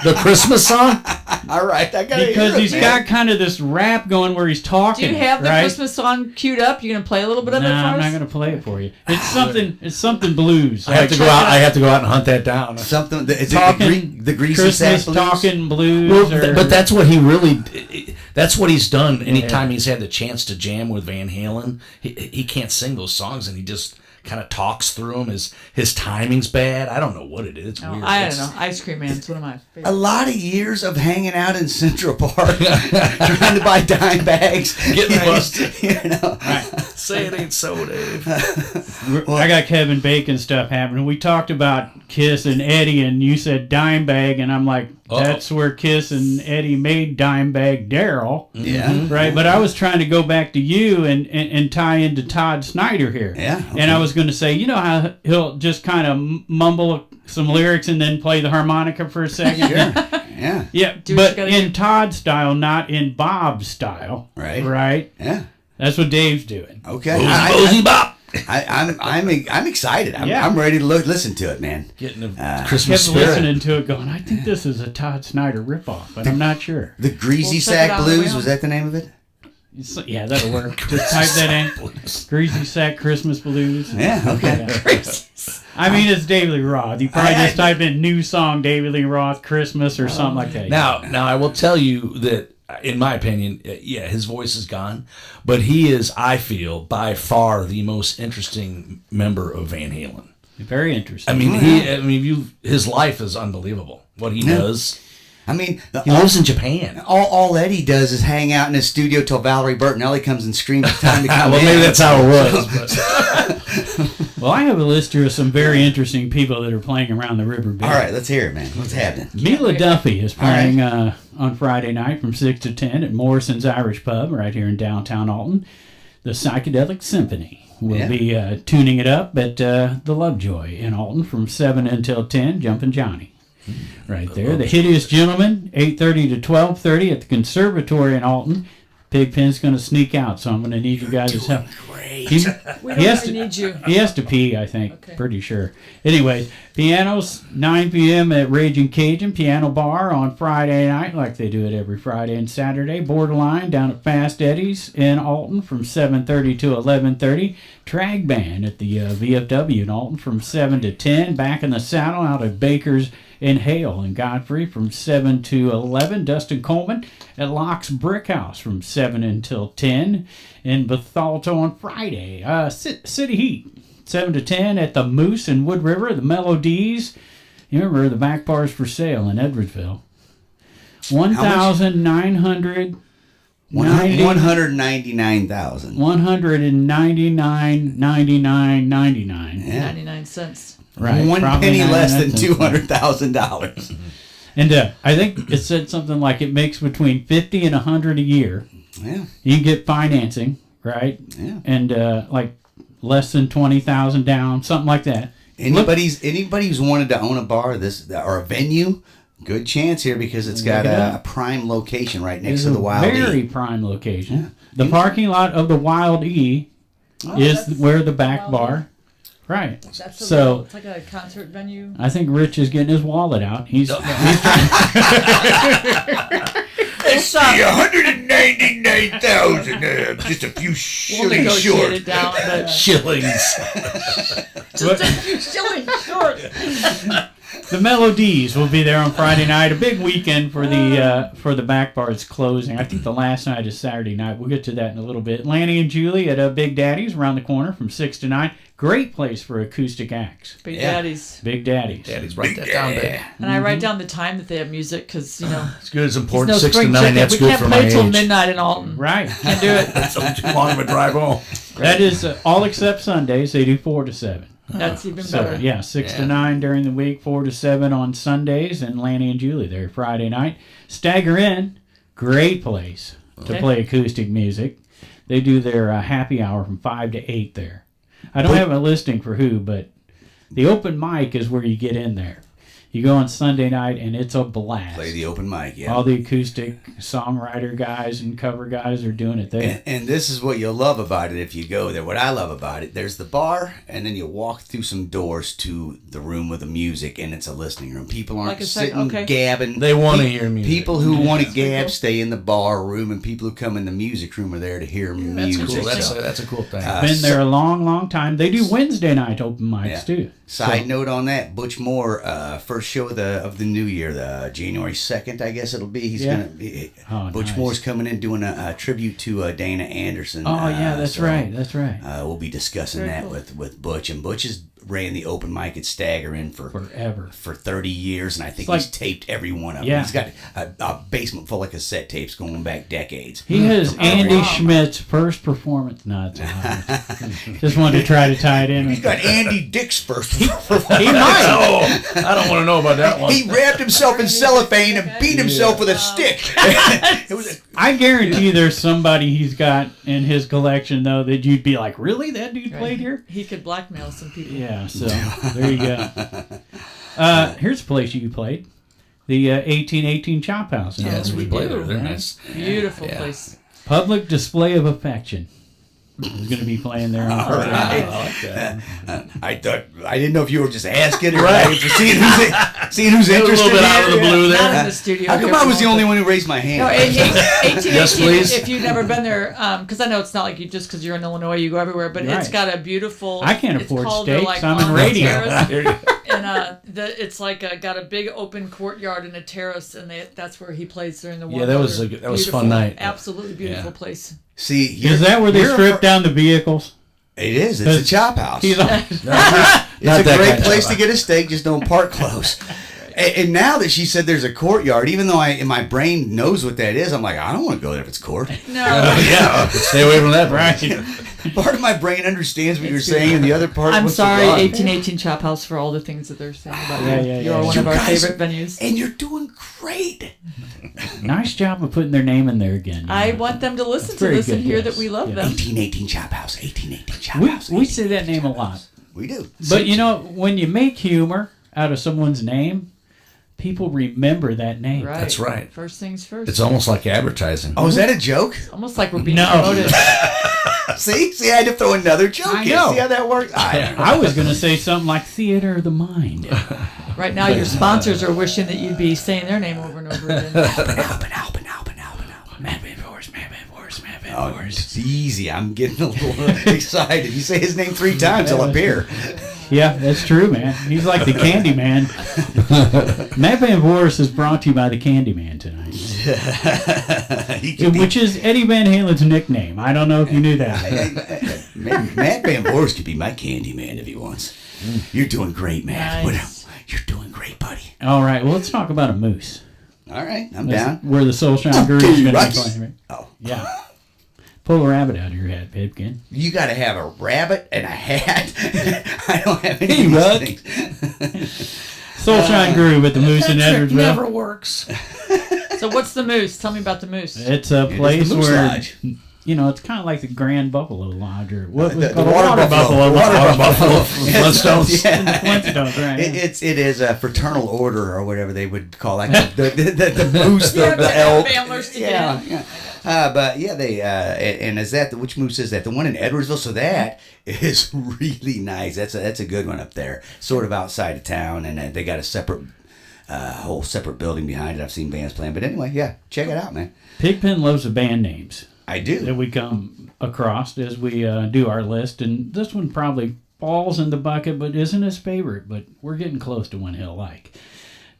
The Christmas song? All right, I got Because he's got kind of this rap going where he's Do talking. you have the right? Christmas song queued up? You gonna play a little bit of No, it for I'm us? not gonna play it for you. It's something. It's something blues. I have to go out. I have to go out and hunt that down. something. Is Talking it the greasy Christmas sack blues? talking blues. Well, or, but that's what he really. That's what he's done. Anytime he's had the chance to jam with Van Halen, he can't sing those songs, and he just kind of talks through them. His timing's bad. I don't know what it is. It's No, weird. I don't know. Ice Cream Man's one of my A favorites. lot of years of hanging out in Central Park, trying to buy dime bags, Getting busted. You know, Say it ain't so, Dave. I got Kevin Bacon stuff happening. We talked about Kiss and Eddie, and you said Dimebag, and I'm like, that's where Kiss and Eddie made Dimebag Daryl. yeah. Right, but I was trying to go back to you and tie into Todd Snyder here. Yeah, okay. And I was going to say, you know how he'll just kind of mumble some lyrics and then play the harmonica for a second? Yeah, Yeah, Do what you but gotta in Todd's style, not in Bob's style. Right. Right? yeah. That's what Dave's doing. Okay. Boozy bop. I'm excited. Yeah. I'm ready to listen to it, man. Getting a Kept Christmas spirit. listening to it going, I think this is a Todd Snyder ripoff, but I'm not sure. The Greasy We'll check it Sack out on the way Blues, home. was that the name of it? Yeah, that'll work. Just type that in. Greasy Sack Christmas Blues. Yeah, okay. I mean, it's David Lee Roth. You probably just type in new song David Lee Roth Christmas or something like that. Now, I will tell you that, in my opinion, yeah, his voice is gone, but he is, I feel, by far the most interesting member of Van Halen. Very interesting. I mean, his life is unbelievable. What he does. I mean, He lives in Japan. all Eddie does is hang out in his studio till Valerie Bertinelli comes and screams it's time to come Well, in. maybe that's how it was. Well, I have a list here of some very interesting people that are playing around the river bed. All right, let's hear it, man. What's happening? Mila Duffey is playing on Friday night from 6 to 10 at Morrisons Irish Pub right here in downtown Alton. The Psychedelic Symphony will be tuning it up at the Lovejoy in Alton from 7 until 10, Jumpin' Johnny. Right there. The Hideous Gentleman, 8:30 to 12:30 at the Conservatory in Alton. Pigpen's going to sneak out, so I'm going to need you guys' help. Great. He We has don't really need you. He has to pee, I think. Okay. Pretty sure. Anyways, pianos, 9 p.m. at Ragin Cajun Piano Bar on Friday night, like they do it every Friday and Saturday. Borderline down at Fast Eddie's in Alton from 7:30 to 11:30. Tragg Band at the VFW in Alton from 7 to 10. Back in the Saddle out at Baker's In Hale and Godfrey from 7 to 11. Dustin Coleman at Laux Brickhouse from 7 until 10. In Bethalto on Friday. City Heat 7 to 10 at the Moose in Wood River. The Mellow D's. You remember the back bar's for sale in Edwardsville. 1,900. 199,000. 199.99. Yeah. 99 cents. Right. One probably penny less than 99 cents. $200,000. And I think it said something like it makes between 50 and 100 a year. Yeah. You can get financing, right? Yeah. And like less than 20,000 down, something like that. Anybody who's wanted to own a bar or a venue, good chance here because it's got a prime location right next to the Wild E. Very prime location. Yeah. The parking lot of the Wild E is where the back bar. Right. That's it's like a concert venue. I think Rich is getting his wallet out. He's trying. It's 199,000. Just a few shillings short. It down, but Shillings. just a few shillings short. The Melodies will be there on Friday night. A big weekend for the back bar's closing. I think the last night is Saturday night. We'll get to that in a little bit. Lanny and Julie at Big Daddy's around the corner from 6 to 9. Great place for acoustic acts. Big Daddies. Big Daddy's. Daddy's write that down, babe. And I write down the time that they have music because, it's good. It's important. no 6 to spring 9. chicken. That's We good can't for play my till age. midnight in Alton. Right. Can't do it. That's too long of a drive home. That is all except Sundays. They do 4 to 7. That's even So, better. yeah, 6 to 9 during the week, 4 to 7 on Sundays, and Lanny and Julie there Friday night. Stagger Inn, great place to play acoustic music. They do their happy hour from 5 to 8 there. I don't have a listing for who, but the open mic is where you get in there. You go on Sunday night, and it's a blast. Play the open mic, yeah. All the acoustic songwriter guys and cover guys are doing it there. And this is what you'll love about it if you go there. What I love about it, there's the bar, and then you walk through some doors to the room with the music, and it's a listening room. People aren't sitting gabbing. They want to hear music. People who want to gab stay in the bar room, and people who come in the music room are there to hear music. Cool. That's a cool thing. Been there a long, long time. They do Wednesday night open mics too. Side note on that, Butch Moore, first show of the new year, the January 2nd, I guess it'll be. He's gonna be, Butch Moore's coming in doing a tribute to Dana Anderson. Oh yeah, that's right. We'll be discussing that with Butch, and Butch has ran the open mic at Stagger Inn forever, for 30 years, and I think he's taped every one of them. Yeah. He's got a basement full of cassette tapes going back decades. He has Andy Schmidt's first performance. No, it's not. Just wanted to try to tie it in. He's got Andy Dick's first performance. He might. I don't want to know about that one. He wrapped himself in cellophane and beat himself with a stick. I guarantee there's somebody he's got in his collection though that you'd be like, really? That dude played here? He could blackmail some people. Yeah. So there you go. Here's a place you played, the 1818 Chophouse. Yes, we played there. They're nice. Beautiful place. Public display of affection. He's going to be playing there on Friday. I like that. I didn't know if you were just asking or seeing who's interested. A little bit out of the blue there. Not in the studio. How come I was the only one who raised my hand? No, 1818, Yes, please. if you've never been there, because I know it's not like you just because you're in Illinois, you go everywhere, but it's got a beautiful. I can't afford steaks. Like I'm in radio. And it's like got a big open courtyard and a terrace, and that's where he plays during the war. Yeah, that was a fun night. Absolutely beautiful place. See, is that where they strip down the vehicles? It is. It's a chop house. It's a great place to get a steak. Just don't park close. And now that she said there's a courtyard, even though my brain knows what that is, I'm like, I don't want to go there if it's court. No. Yeah, stay away from that. Right. Part of my brain understands what you're saying, and the other part. I'm wants sorry, to run. 1818 Chophouse for all the things that they're saying about you. Yeah. You're one of our favorite venues. And you're doing great. Nice job of putting their name in there again. I want them to listen to this and hear that we love them. 1818 Chophouse. 1818 Chophouse. We say that name a lot. We do. But you know, when you make humor out of someone's name, people remember that name. Right. That's right. First things first. It's almost like advertising. Oh, is that a joke? Almost like we're being promoted. See, I had to throw another joke I in. know. See how that works? I was going to say something like Theater of the Mind. Right now, your sponsors are wishing that you'd be saying their name over and over again. Halpin. Oh, it's easy. I'm getting a little excited. You say his name 3 times, he'll appear. Yeah, that's true, man. He's like the Candy Man. Mad Van Voorhis is brought to you by the Candy Man tonight. Which is Eddie Van Halen's nickname. I don't know if you knew that. Mad Van Voorhis could be my Candy Man if he wants. You're doing great, man. Nice. You're doing great, buddy. All right, well, let's talk about a moose. All right, I'm That's down. where the Soulshine Guru is going to be Rocky. playing, right? Oh. Yeah. Pull a rabbit out of your hat, Pipkin. You got to have a rabbit and a hat. I don't have any Hey, of Ruck. these things. Soulshine Guru with the moose in That trick Edwardsville. never works. So what's the moose? Tell me about the moose. It's a is place the Moose where, Lodge. it's kind of like the Grand Buffalo Lodge or what was The called Water Buffalo. Lodge. Buffalo Flintstones. Yeah. Flintstones, right? It is a fraternal order or whatever they would call that. The moose, You have the to have elk. antlers to Yeah, get. yeah. But yeah, they and is that which moose is that? The one in Edwardsville. So that is really nice. That's a good one up there, sort of outside of town, and they got a separate whole separate building behind it. I've seen bands playing, but anyway, yeah, check it out, man. Pigpen loves the band names I that do. we come across as we do our list, and this one probably falls in the bucket, but isn't his favorite. But we're getting close to one he'll like.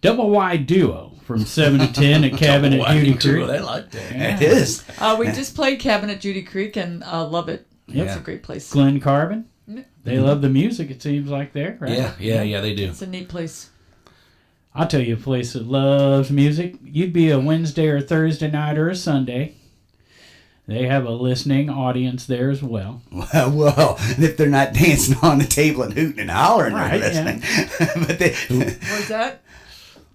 Double Wide Duo from 7 to 10 at Cabin at Judy Creek. They like that. It is. We just played Cabin at Judy Creek and love it. Yep. It's a great place. Glenn Carbon. They love the music, it seems like there, right? Yeah, they do. It's a neat place. I'll tell you a place that loves music. You'd be a Wednesday or Thursday night or a Sunday. They have a listening audience there as well. Well, if they're not dancing on the table and hooting and hollering, Right, they're listening. But Where's that?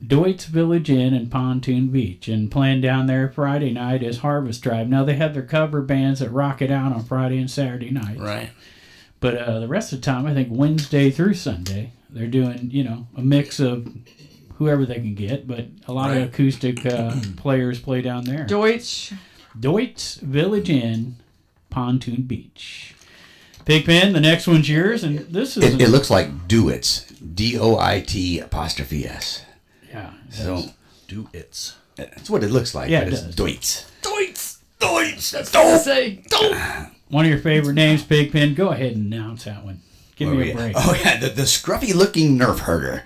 Deutz Village Inn and Pontoon Beach. And playing down there Friday night is Harvest Drive. Now, they have their cover bands that rock it out on Friday and Saturday nights. Right. But the rest of the time, I think Wednesday through Sunday, they're doing, a mix of whoever they can get. But a lot of acoustic players play down there. Deutsch. Deutz Village Inn, Pontoon Beach. Pigpen, the next one's yours, and this is... it looks like Duits. DOIT''S. Yeah. So Do it's. that's what it looks like. Yeah, but it it's does. Deutz. Deutsch. That's what I say. One of your favorite names, Pigpen. Go ahead and announce that one. Give Where me we a at? break. Oh yeah, the scruffy looking nerf herder.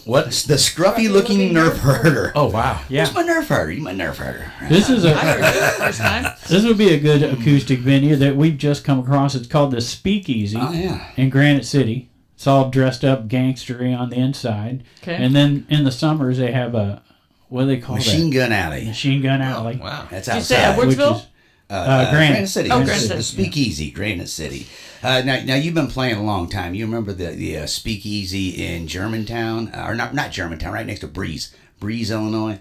What? The scruffy looking nerf herder. Oh, wow. Yeah. Who's my nerf herder? You my nerf herder. This is I heard it the first time. This would be a good acoustic venue that we've just come across. It's called the Speakeasy Oh yeah. in Granite City. It's all dressed up gangstery on the inside. Okay. And then in the summers they have a, what do they call Machine that? Gun Alley. Machine Gun Alley. Wow. That's Did you say outside. Which Edwardsville? is Granite. City. Oh, Yes, Granite the City. Speakeasy, Granite City. Now you've been playing a long time. You remember the Speakeasy in Germantown, or not Germantown, right next to Breeze, Illinois.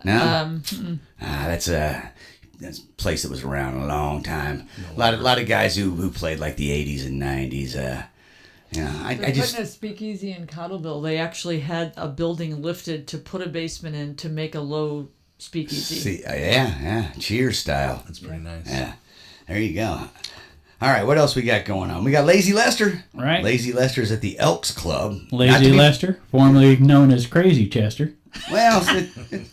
No, that's a place that was around a long time. A lot of guys who played like the 80s and 90s. I They're just putting a speakeasy in Cottleville. They actually had a building lifted to put a basement in to make a low speakeasy. see, yeah, Cheers style. That's pretty nice. Yeah, there you go. All right, what else we got going on? We got Lazy Lester. Right. Lazy Lester's at the Elks Club. Not to Lazy be- Lester, formerly known as Crazy Chester. Well,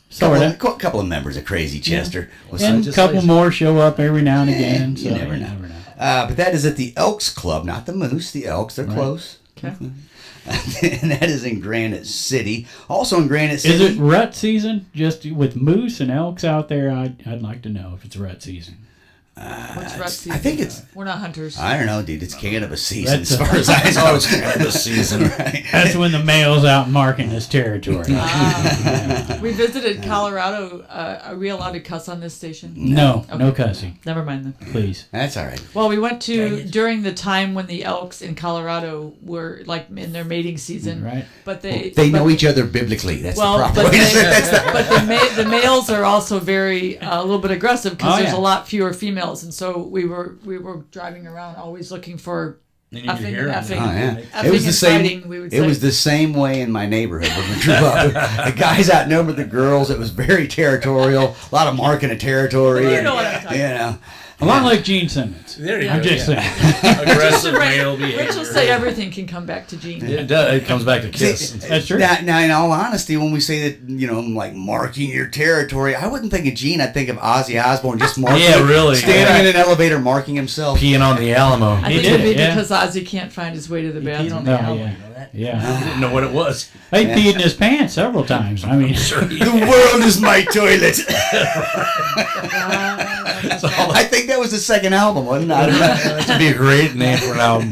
Sorta. couple of members of Crazy Chester. Well, And a just couple lazy. more show up every now and again. you So never know. But that is at the Elks Club, not the Moose. The Elks, they're close. Okay. And that is in Granite City. Also in Granite City. Is it rut season? Just with moose and elks out there, I'd like to know if it's rut season. What's rut season? I think it's. We're not hunters. I don't know, dude. It's cannabis season That's as far as I know. Oh, it's cannabis season. Right. That's when the male's out marking his territory. We visited Colorado. Are we allowed to cuss on this station? No cussing, Never mind then. please. That's all right. Well, we went to during the time when the elks in Colorado were like in their mating season, Right. But they Know each other biblically. That's the proper but, way to say it. the males are also very a little bit aggressive because Oh, there's yeah. a lot fewer females, and so we were driving around always looking for effing, Oh, yeah. effing It was the and same. fighting, we would It say. was the same way in my neighborhood when we grew up. The guys outnumbered the girls. It was very territorial. A lot of marking of territory. You know what I'm talking You know. A lot like Gene Simmons. There you I'm go. just saying. Aggressive male behavior. Rich will say everything can come back to Gene. It does. It comes back to Kiss. That's true. Now, in all honesty, when we say that, I'm like marking your territory, I wouldn't think of Gene. I'd think of Ozzy Osbourne just marking. Yeah, really. Standing in an elevator marking himself. Peeing on the Alamo. I think did it'd be it, yeah. because Ozzy can't find his way to the bathroom. No, yeah. Yeah. I didn't know what it was. He peed in his pants several times. I mean, The world is my toilet. I think that was the second album, wasn't it? I don't know. That would be a great name for an album.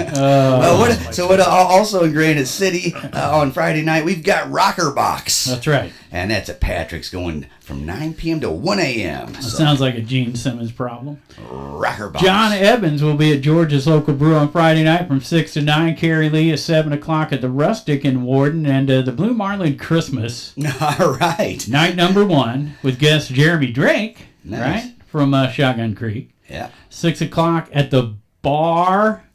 What also in Granite City on Friday night, we've got Rocker Box. that's right. And that's at Patrick's going from 9 p.m. to 1 a.m. That sounds like a Gene Simmons problem. Rocker Box. John Evans will be at George's Local Brew on Friday night from 6 to 9. Carrie Lee at 7 o'clock at the Rustic in Warden. And the Blue Marlin Christmas, All right. night number 1, with guest Jeremy Drake, Nice. right, from Shotgun Creek. Yeah. 6 o'clock at the Bar,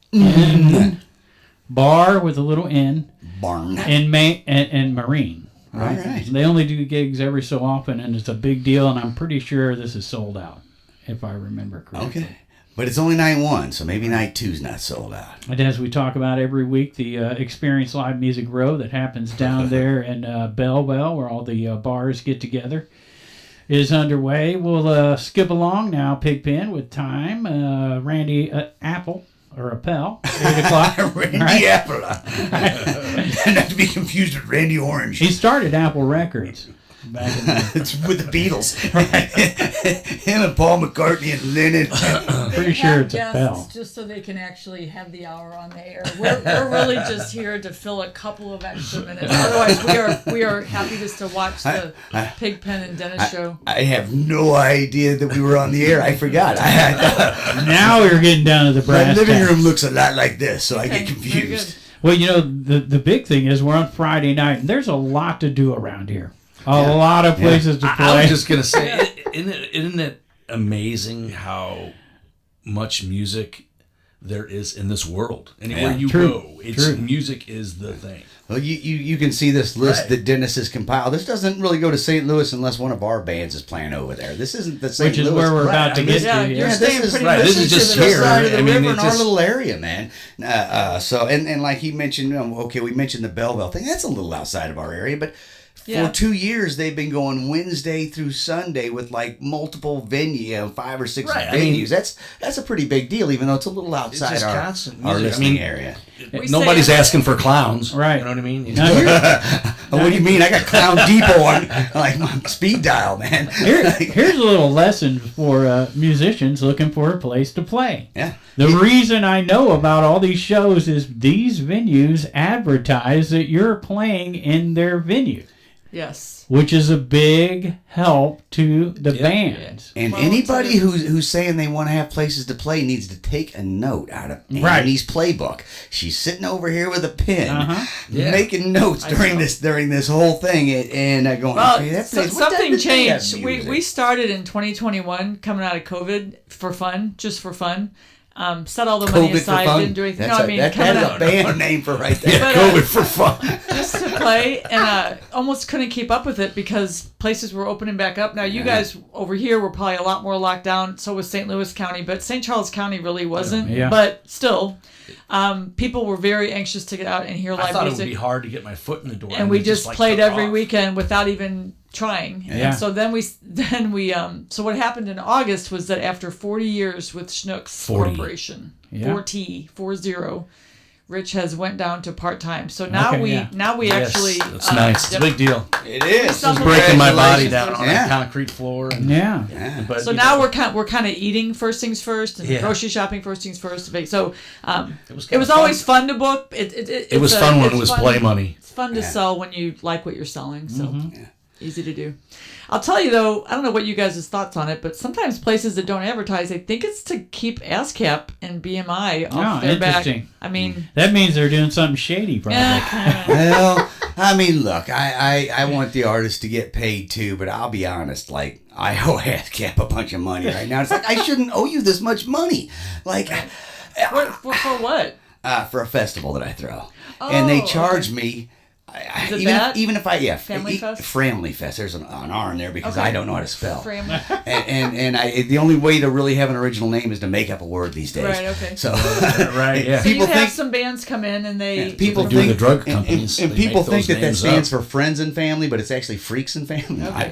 Bar with a little N, Barn. and Marine. Right? All right. They only do gigs every so often, and it's a big deal, and I'm pretty sure this is sold out, if I remember correctly. Okay. But it's only night 1, so maybe night 2's not sold out. And as we talk about every week, the Experience Live Music Row that happens down there in Belleville, where all the bars get together, is underway. We'll skip along now, Pigpen, with time. Randy Apple, or Appel, 8 o'clock. Randy right? Apple. Not to be confused with Randy Orange. He started Apple Records back in the It's with the Beatles. Him and Paul McCartney and Lennon. pretty sure it's Appel. Just so they can actually have the hour on the air. We're really just here to fill a couple of extra minutes. Otherwise, we are happy just to watch the Pigpen and Dennis show. I have no idea that we were on the air. I forgot. Now we're getting down to the My brass living tacks. room looks a lot like this, so I Okay, get very confused. Well, the big thing is we're on Friday night, and there's a lot to do around here. A lot of places to play. I was just going to say, isn't it amazing how much music there is in this world? Anywhere you True. go, music is the thing. Well, you can see this list Right. that Dennis has compiled. This doesn't really go to St. Louis unless one of our bands is playing over there. This isn't the St. Which is Louis. where we're Right, about to I get mean, to. Yeah, Yeah. you're this staying is pretty right, much this is into just the This here. side of the I mean, river in it's our just- little area, man. So like he mentioned, we mentioned the Belleville thing. That's a little outside of our area, but Yeah. for 2 years they've been going Wednesday through Sunday with like multiple 5 or 6 Right, I venues. mean- that's a pretty big deal, even though it's a little outside just our constant our music. I listening mean, area. We Nobody's say- asking for clowns. Right. You know what I mean? Now, here- Oh, what do you mean? I got Clown Depot on like speed dial, man. here's a little lesson for musicians looking for a place to play. Yeah. The reason I know about all these shows is these venues advertise that you're playing in their venue, Yes. which is a big help to the bands. And Well, anybody it's who's saying they want to have places to play needs to take a note out of Right. Annie's playbook. She's sitting over here with a pen, Yeah. making notes during this whole thing, and going, Well, okay, that so place, what something type of thing have changed. music? We started in 2021, coming out of COVID for fun, just for fun. Set all the money COVID for aside, fun. didn't do anything. That's No, I mean, that's coming a out band name for right there. But, COVID for fun. just to play, and almost couldn't keep up with it because places were opening back up. Now, you guys over here were probably a lot more locked down. So was St. Louis County, but St. Charles County really wasn't. Yeah. But still, people were very anxious to get out and hear I live thought it music. would be hard to get my foot in the door. And we it just like, played took every off. weekend without even trying. Yeah. And so then we so what happened in August was that after 40 years with Schnucks 40. Corporation, Yeah. 40, Rich has went down to part-time. So now Okay, we yeah. Yes, actually that's nice. It's a big deal. It is. Some It's breaking my body Congratulations. down on Yeah. that concrete floor. And, Yeah. Yeah. But, So you now know, we're kind of eating first things first and Yeah. grocery shopping first things first. So it was, it was always fun to book. It was fun when it was play money. It's fun to sell when you like what you're selling. So Yeah. easy to do. I'll tell you though, I don't know what you guys' thoughts on it, but sometimes places that don't advertise, I think it's to keep ASCAP and BMI off Oh, their back. interesting. I mean, That means they're doing something shady, probably. Well, I mean, look, I want the artist to get paid too, but I'll be honest, like, I owe ASCAP a bunch of money right now. It's like, I shouldn't owe you this much money. Like, for what? for a festival that I throw. And they Oh, charge me Is it that? Even if I Family Fest? Family Fest. There's an R in there because Okay. I don't know how to spell. Family. and the only way to really have an original name is to make up a word these days. Right, okay. So Right, yeah. So people you have think some bands come in and they people do the think drug companies, and they people make think those that names stands up. for friends and family, but it's actually freaks and family. Okay.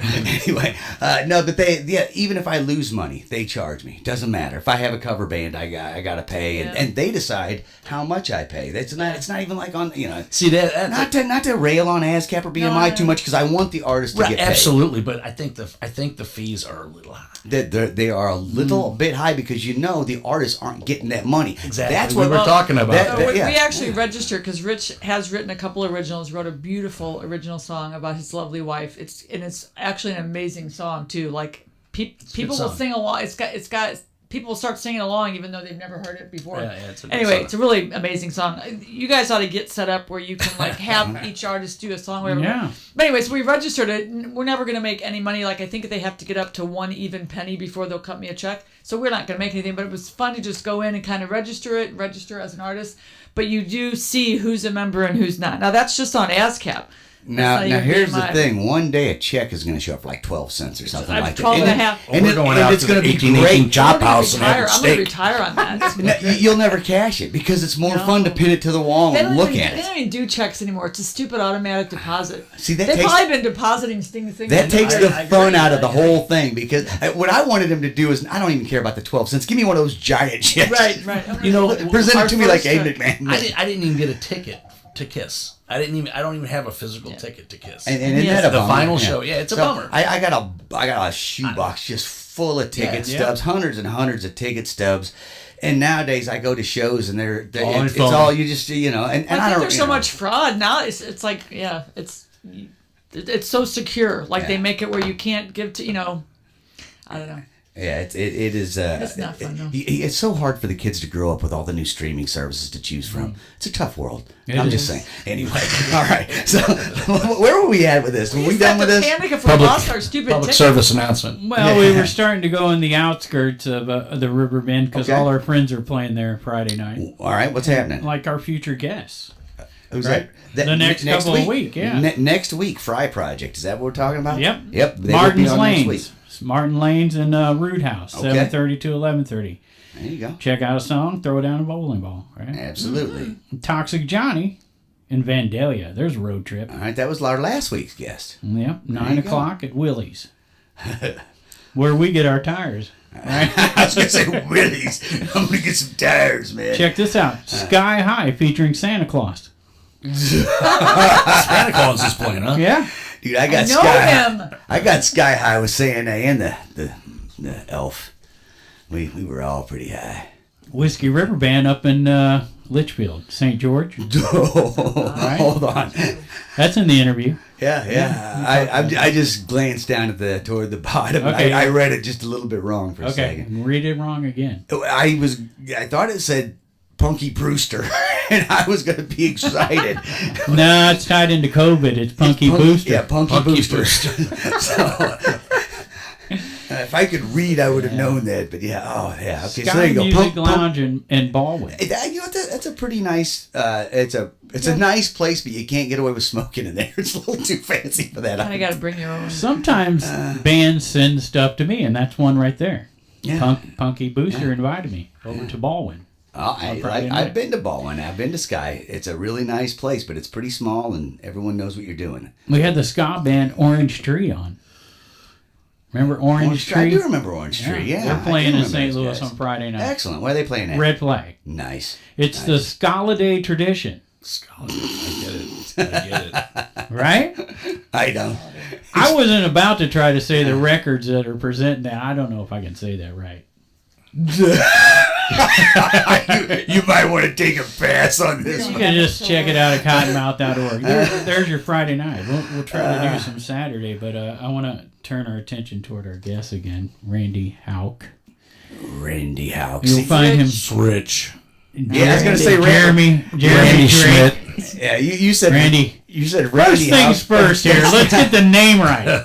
Anyway, no, but even if I lose money, they charge me. Doesn't matter. If I have a cover band, I gotta pay, Yeah. and they decide how much I pay. It's not even like on See that's not to rail on ASCAP or BMI too much because I want the artist to right, get paid. absolutely, but I think the fees are a little high. They are a little bit high because the artists aren't getting that money. Exactly. That's We what were talking about that- that. We yeah. actually registered because Rich has written a couple originals. Wrote a beautiful original song about his lovely wife. It's actually an amazing song too. Like people will song. sing along. It's got people will start singing along even though they've never heard it before. Yeah, it's a good anyway, song. it's a really amazing song. You guys ought to get set up where you can like have each artist do a song, whatever. Yeah. But anyway, so we registered it. We're never going to make any money. Like I think they have to get up to 1 even penny before they'll cut me a check. So we're not going to make anything. But it was fun to just go in and kind of register as an artist. But you do see who's a member and who's not. Now that's just on ASCAP. Now even here's the BMI. thing. One day a check is going to show up for like 12 cents or something I'm like 12 that. and a half. And We're going out it's to going the to be 1818 great. Chop House and I'm have going to steak. retire on that. No, you'll never cash it because it's more fun to pin it to the wall They and don't, look even, at they it. don't even do checks anymore. It's a stupid automatic deposit. See, that They've takes- probably been depositing things. That takes the I fun agree. out of the I whole thing because what I wanted him to do is I don't even care about the 12 cents. Give me one of those giant checks. Right. You know, Present Our it to me like first, Abe McMahon. I didn't even get a ticket to Kiss. I don't even have a physical ticket to Kiss. And isn't Yes. that a The bummer? final show. Yeah, it's a bummer. I got a shoebox just full of ticket Yeah. stubs, hundreds and hundreds of ticket stubs. And nowadays I go to shows and it's phony. all you just and I I think don't. there's so much fraud now. It's like it's so secure. Like they make it where you can't give to I don't know. Yeah, it is. It's not fun, though. It's so hard for the kids to grow up with all the new streaming services to choose from. It's a tough world. I'm just saying. Anyway, all right. So, where were we at with this? Were we done with this? Panic if we lost our stupid Public ticket. service announcement. Well, we were starting to go in the outskirts of the River Bend because Okay. all our friends are playing there Friday night, All right, what's happening? like our future guests. Who's right. that? The next couple of week, yeah. Next week, Fry Project. Is that what we're talking about? Yep. Yep. they will be Martin's on next week. Lanes. Martin Lanes and Root House, Okay. 7:30 to 11:30. There you go. Check out a song, throw down a bowling ball. Right. Absolutely. Toxic Johnny in Vandalia. There's a road trip. All right, that was our last week's guest. Yep, you 9 go. o'clock at Willie's, where we get our tires. Right. I was gonna say Willie's. I'm gonna get some tires, man. Check this out: Sky High featuring Santa Claus. Santa Claus is playing, huh? Yeah. Dude, I got know Sky. him. I got Sky High with Santa and the elf. We were all pretty high. Whiskey River Band up in Litchfield, St. George. Hold on. That's in the interview. Yeah. I just glanced down at toward the bottom. Okay. I read it just a little bit wrong for a Okay, second. read it wrong again. I thought it said Punky Brewster, and I was going to be excited. No, it's tied into COVID. It's Punky Booster. Yeah, Punky Booster. So, if I could read, I would have known that. But yeah, okay. So Sky there you go. Music Lounge in Baldwin. That's a pretty nice. It's a nice place, but you can't get away with smoking in there. It's a little too fancy for that. Kind of got to bring your own. Sometimes bands send stuff to me, and that's one right there. Yeah. Punky Booster invited me over to Baldwin. Friday night. I've been to Baldwin. I've been to Sky. It's a really nice place, but it's pretty small, and everyone knows what you're doing. We had the ska band Orange Tree on. Remember Orange Tree? I do remember Orange Tree. Yeah, They're I do playing in remember St. those Louis guys. on Friday night. Excellent. Where are they playing at? Red Flag. Nice. It's the Scala Day tradition, Scholar, I get it. right? I don't. I wasn't about to try to say the records that are presented. Now, I don't know if I can say that right. You might want to take a pass on this You one. can just check it out at cottonmouth.org. There's your Friday night. We'll try to do some Saturday, but I want to turn our attention toward our guest again, Randy Houke. Randy Houke. You'll find him. It's rich. Yeah, I was gonna say Jeremy Randy Drake. Schmidt. Yeah, you said Randy. You said First Randy things Houke. first here. Let's get the name right.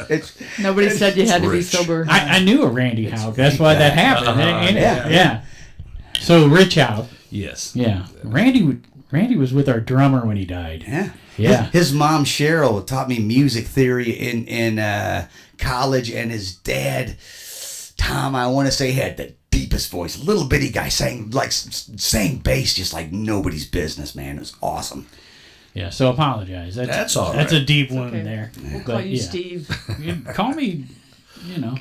It's, Nobody said you had to be rich. sober. I knew a Randy Houke. That's why that happened. Ain't it? Yeah. Yeah. So Rich Houke. Yes. Yeah. Randy Randy was with our drummer when he died. Yeah. Yeah. His mom, Cheryl, taught me music theory in college, and his dad, Tom, I want to say, had the deepest voice. Little bitty guy sang bass just like nobody's business, man. It was awesome. Yeah, so apologize. That's all That's right. a deep wound Okay. there. We'll call you Steve. You call me,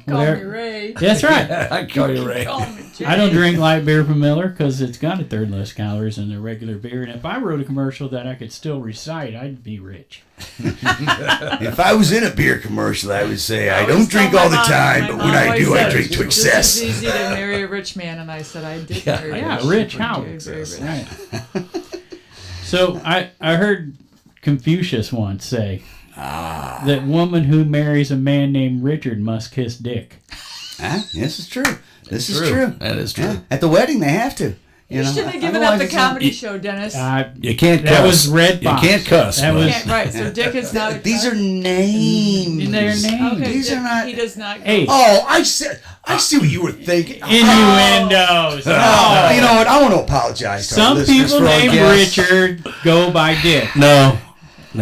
Call whatever. me Ray. That's right. I call you Ray. Call me Jay. I don't drink light beer from Miller because it's got a third less calories than the regular beer. And if I wrote a commercial that I could still recite, I'd be rich. If I was in a beer commercial, I would say, I always don't drink tell all my the mom- time, my but mom when I always do, I says, drink to This excess. is easy to marry a rich man, and I said I did marry a Yeah, rich rich man. how? Very, very rich. Right. So I heard Confucius once say that woman who marries a man named Richard must kiss dick. Huh? This is true. This is True. true. That is true. Yeah. At the wedding, they have to. You know, shouldn't have given up otherwise the it's not- comedy show, Dennis. You can't cuss. That was Red Fox. You can't cuss. That but- was- Can't- right, so Dick is not. These are names. They're names. Okay, These Dick, are not. He does not. Hey. Oh, I see what you were thinking. Innuendos. Oh, you know what? I want to apologize to our Some listeners people for our named guests. Richard go by Dick. No,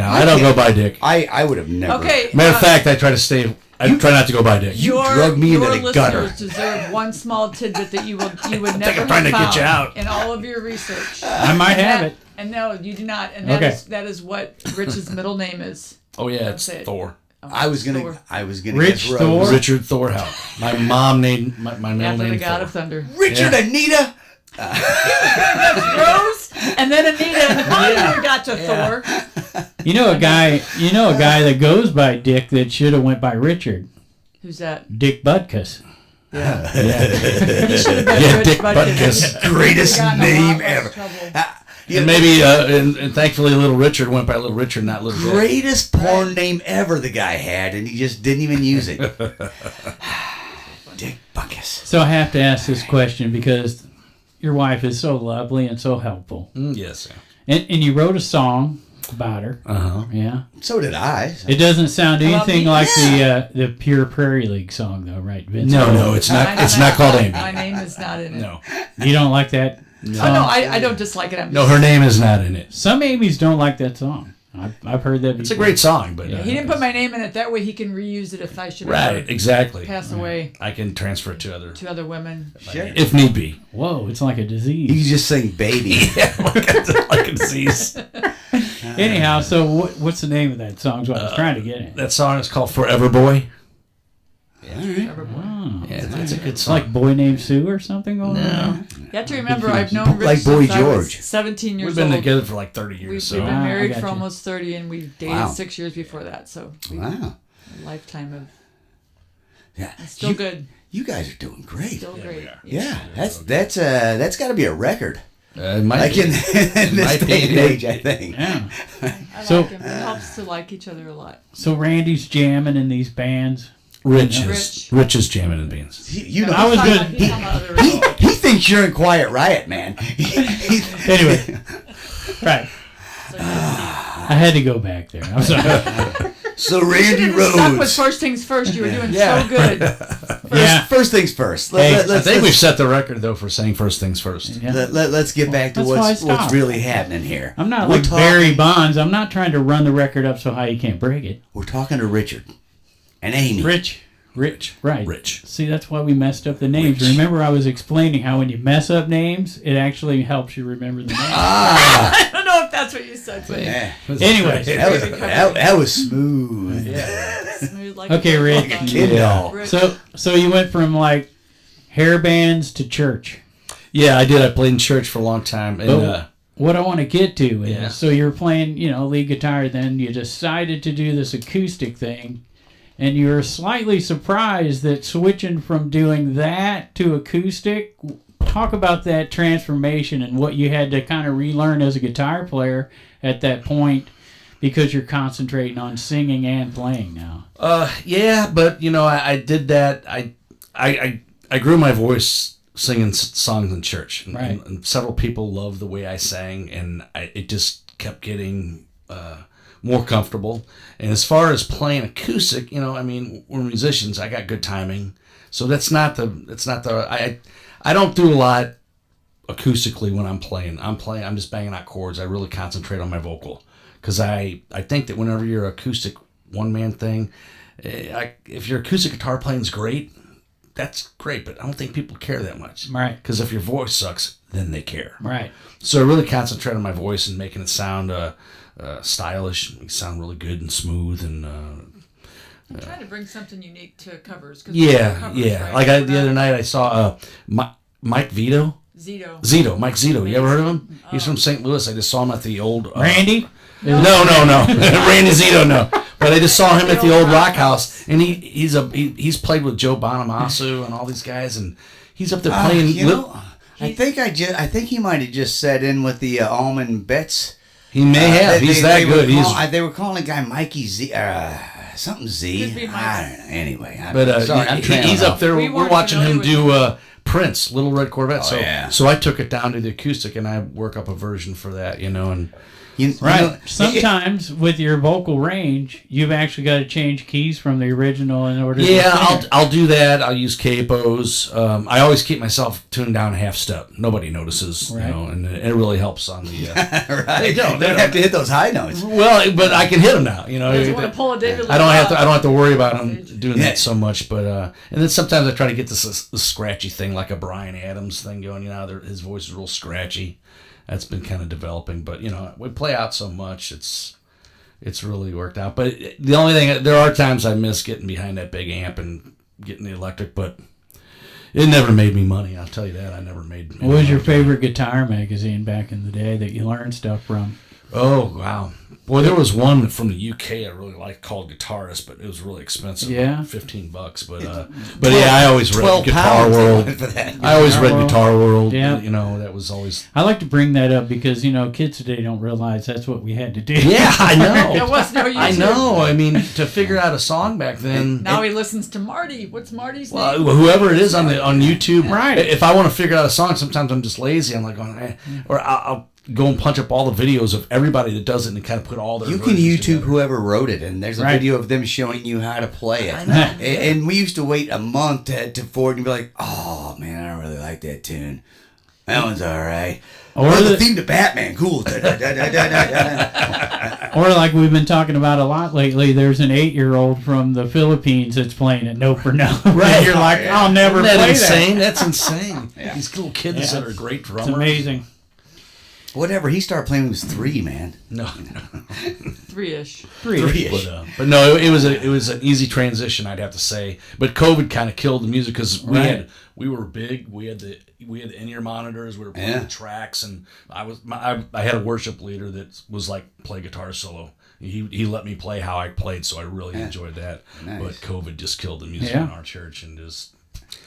I don't go by Dick. I would have never. Okay. Matter of fact, I try to stay. I try not to go by Dick. You drug me into your the listeners gutter. deserve one small tidbit that you would never I'm have trying to get found you out. in all of your research. I might have it. And no, you do not. And Okay. that is what Rich's middle name is. Oh yeah, it's That's it. Thor. I was gonna Rich guess Rose. Thor? Richard Thor Houke. My mom named my middle After name the God Thor. of Thunder. Richard Anita. Rose, and then Anita, and finally you got to Thor. You know a guy that goes by Dick that should have went by Richard. Who's that? Dick Butkus. He should have been Yeah, Rich Dick Butkus. Butkus. Greatest Gotten a lot name less ever. trouble. And maybe, and thankfully, Little Richard went by Little Richard, not Little Dick. Greatest porn name ever the guy had, and he just didn't even use it. Dick Buckus. So I have to ask this question because your wife is so lovely and so helpful. Yes. And you wrote a song about her. Uh-huh. Yeah. So did I. It doesn't sound anything me? like the Pure Prairie League song, though, right, Vince? No, it's not. My- It's not called Amy. My name is not in it. No, You don't like that? Oh, no, I don't dislike it. I'm no, just, her name is not in it. Some Amy's don't like that song. I've heard that before. It's a great song, but he didn't put my name in it. That way he can reuse it if I should right, ever exactly. pass away I can transfer it to other women. Sure. if need be. Whoa, it's like a You disease. just sing baby. like a disease. Anyhow, so what's the name of that song? Is what I was trying to get at. That song is called Forever Boy. Oh. Yeah, it's a good It's song. like Boy Named Sue or something going on. You have to remember, I've known Rich Like Boy since I was George. 17 years We've been old. together for like 30 years. We've so been I married got for you. almost 30, and we've dated Wow. 6 years before that. So Wow. a lifetime of Yeah. still good, You guys are doing great. still great. Yeah, that's got to be a record. it might Like be. in this might be. day and age, I think. Yeah. I So- like him. It helps to like each other a lot. So Randy's jamming in these bands. Rich Rich. is jamming in beans. You know, I was He's good. talking about- he's talking about other he thinks you're in Quiet Riot, man. Anyway, right. I had to go back there. I'm sorry. So Randy You should've stuck with Rhodes. first things first. You were doing Yeah. so good. Yeah. First things first. Hey, I think we've set the record though for saying first things first. Yeah. Let's get back to That's why I what's stopped. really happening here. I'm not We're like talking- Barry Bonds. I'm not trying to run the record up so high you can't break it. We're talking to Richard and Amy. Rich. Right. Rich. See, that's why we messed up the names. Remember, I was explaining how when you mess up names, it actually helps you remember the name. I don't know if that's what you said, but Yeah. Anyways, That was smooth. smooth like Okay, a Rich. butterfly. Kid doll. Rich. so you went from like hair bands to church. Yeah, I did. I played in church for a long time, and But what I want to get to is, Yeah. so you're playing, lead guitar. Then you decided to do this acoustic thing, and you were slightly surprised that switching from doing that to acoustic. Talk about that transformation and what you had to kind of relearn as a guitar player at that point, because you're concentrating on singing and playing now. yeah, but I did that. I grew my voice singing songs in church, and, Right. and several people loved the way I sang, and it just kept getting more comfortable. And as far as playing acoustic, we're musicians. I got good timing, so that's not the. I don't do a lot acoustically when I'm playing. I'm just banging out chords. I really concentrate on my vocal because I think that whenever you're acoustic one man thing, if your acoustic guitar playing's great, that's great. But I don't think people care that much. Right. Because if your voice sucks, then they care. Right. So I really concentrate on my voice and making it sound stylish, make it sound really good and smooth and. I'm trying to bring something unique to covers. Yeah. Right? Like the other night I saw Mike Zito. Mike Zito. You ever heard of him? He's from St. Louis. I just saw him at the old... Randy? No. Randy Zito, no. But I just saw him at the old Rock House, and he's played with Joe Bonamassa and all these guys, and he's up there playing... I think he might have just set in with the Almond Betts. He may have. He's that good. They were calling the guy Mikey Z... something Z. Could be Mike. I don't know. Anyway. But sorry, he's up there. We We're weren't watching him familiar do Prince, Little Red Corvette. Oh, So I took it down to the acoustic, and I work up a version for that, and... Right. Sometimes with your vocal range, you've actually got to change keys from the original in order to sing it. I'll do that. I'll use capos. I always keep myself tuned down a half step. Nobody notices, Right. and it really helps on the... Right. They don't have to hit those high notes. Well, but I can hit them now, Doesn't want to pull a David I don't Lee have to worry about him doing Yeah. that so much, but and then sometimes I try to get this scratchy thing like a Bryan Adams thing going. His voice is real scratchy. That's been kind of developing, but we play out so much, it's really worked out. But the only thing, there are times I miss getting behind that big amp and getting the electric, but it never made me money. I'll tell you that. I never made. What was your favorite guitar magazine back in the day that you learned stuff from? Oh wow. Boy, there was one from the UK I really liked called Guitarist, but it was really expensive. Yeah. $15, but yeah, I always read Guitar World. I always read Guitar World. Yeah. That was always. I like to bring that up because kids today don't realize that's what we had to do. Yeah, I know. There was no YouTube. I know. I mean, to figure out a song back then. Now he listens to Marty. What's Marty's Well, name? whoever it is on YouTube. Right. If I want to figure out a song, sometimes I'm just lazy. I'm like going, or I'll go and punch up all the videos of everybody that does it and kind of put all their. You can versions YouTube together. whoever wrote it, and there's a video of them showing you how to play it. And we used to wait a month to for it and be like, "Oh man, I don't really like that tune. That one's all right." Or the theme to Batman, cool. Or like we've been talking about a lot lately, there's an 8-year-old from the Philippines that's playing it note for note. Right. You're like, I'll never Isn't that play insane? that. That's insane. These little kids that are great drummers. It's amazing. Whatever. He started playing when he was 3, man. No. 3-ish. Three-ish. But no, it was an easy transition, I'd have to say. But COVID kind of killed the music because we were big. We had the in-ear monitors. We were playing the tracks, and I had a worship leader that was like play guitar solo. He let me play how I played, so I really enjoyed that. Nice. But COVID just killed the music in our church, and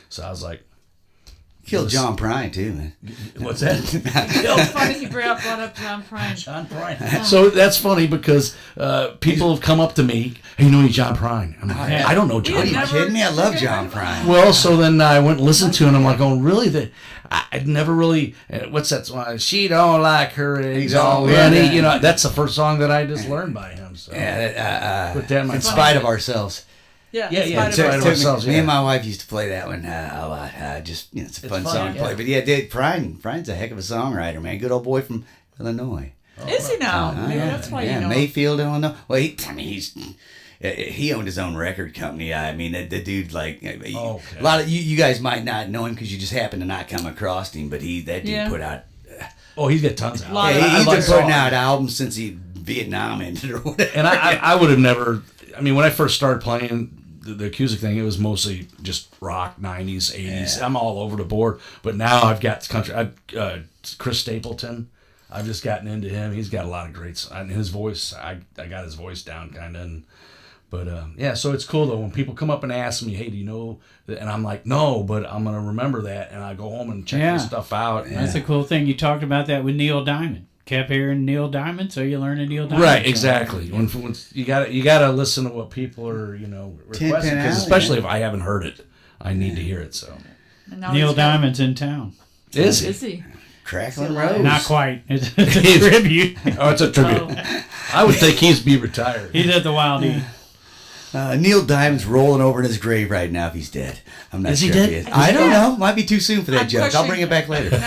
so I was like. Killed John Prine too, man. What's that? It's funny he brought up John Prine. John Prine. So that's funny because people have come up to me, "Hey, you know John Prine?" I'm like, I don't know John. Are you Prine. kidding me? I love John Prine. Well, so then I went and listened to it, and I'm like, "Oh, really?" I'd never really. What's that song? She don't like her eggs all runny. That's the first song that I just learned by him. So. Put that in my in spite of ourselves. Yeah. Me and my wife used to play that one a lot. It's a fun song to play. But Prine's a heck of a songwriter, man. Good old boy from Illinois. Is he now? Maybe that's why you know. Mayfield, Illinois. Well, he owned his own record company. I mean, the dude a lot of you guys might not know him because you just happen to not come across him. But that dude put out. Oh, he's got tons of albums. He's been putting out albums since Vietnam ended or whatever. And I would have never. I mean, when I first started playing the acoustic thing, it was mostly just rock, 90s, 80s. I'm all over the board. But now I've got country. Chris Stapleton. I've just gotten into him. He's got a lot of great. And his voice, I got his voice down kind of. But so it's cool though when people come up and ask me, "Hey, do you know?" And I'm like, "No, but I'm gonna remember that." And I go home and check this stuff out. That's a cool thing. You talked about that with Neil Diamond. Kept hearing Neil Diamond, so you learn a Neil Diamond. Right, exactly. When you gotta listen to what people are requesting, because especially if I haven't heard it, I need to hear it. So Neil Diamond's in town. Is he? Crackling Rose. Not quite. It's a tribute. Oh, it's a tribute. I would think he's be retired. He's at the Wild E. Neil Diamond's rolling over in his grave right now if he's dead. I'm not Is he sure dead? if he is. I don't know. Might be too soon for that I'm joke. I'll bring it back later. No,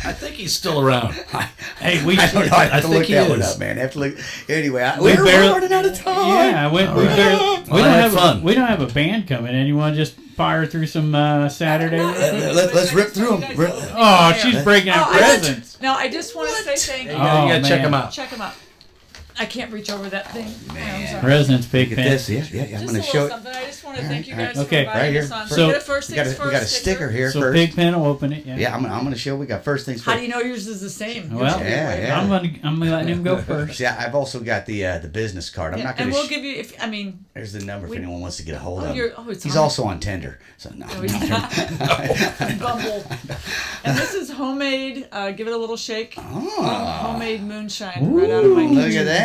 I think he's still around. Hey, I don't know. I have to think look he that one is. up, man. I have to look. Anyway, We we're barely- running out of time. Yeah, we don't have fun. we don't have a band coming in. You want to just fire through some Saturday? Let's rip through them. Oh, she's breaking out presents. I just want to say thank you. You gotta Oh, check man. him out. Check them out. I can't reach over that thing. I'm sorry. Presents, big Look at pen. this. Yeah. I'm Just a going to little show it. something. I just want to thank you Alright, guys okay. for Right inviting here. us on. So- So, first We things got a first. sticker here So first. big pen will open it. Yeah. Yeah, I'm going to show. We got first things How first. do you know yours is the same? Well, Yeah. I'm gonna let him go first. See, I've also got the business card. I'm not going and to. we'll give you. There's There's the number if anyone wants to get a hold Oh, of you're- him. oh, it's He's on. also on Tinder. So no. Bumble. And this is homemade. Give it a little shake. Homemade moonshine right out of my Look kitchen. at that.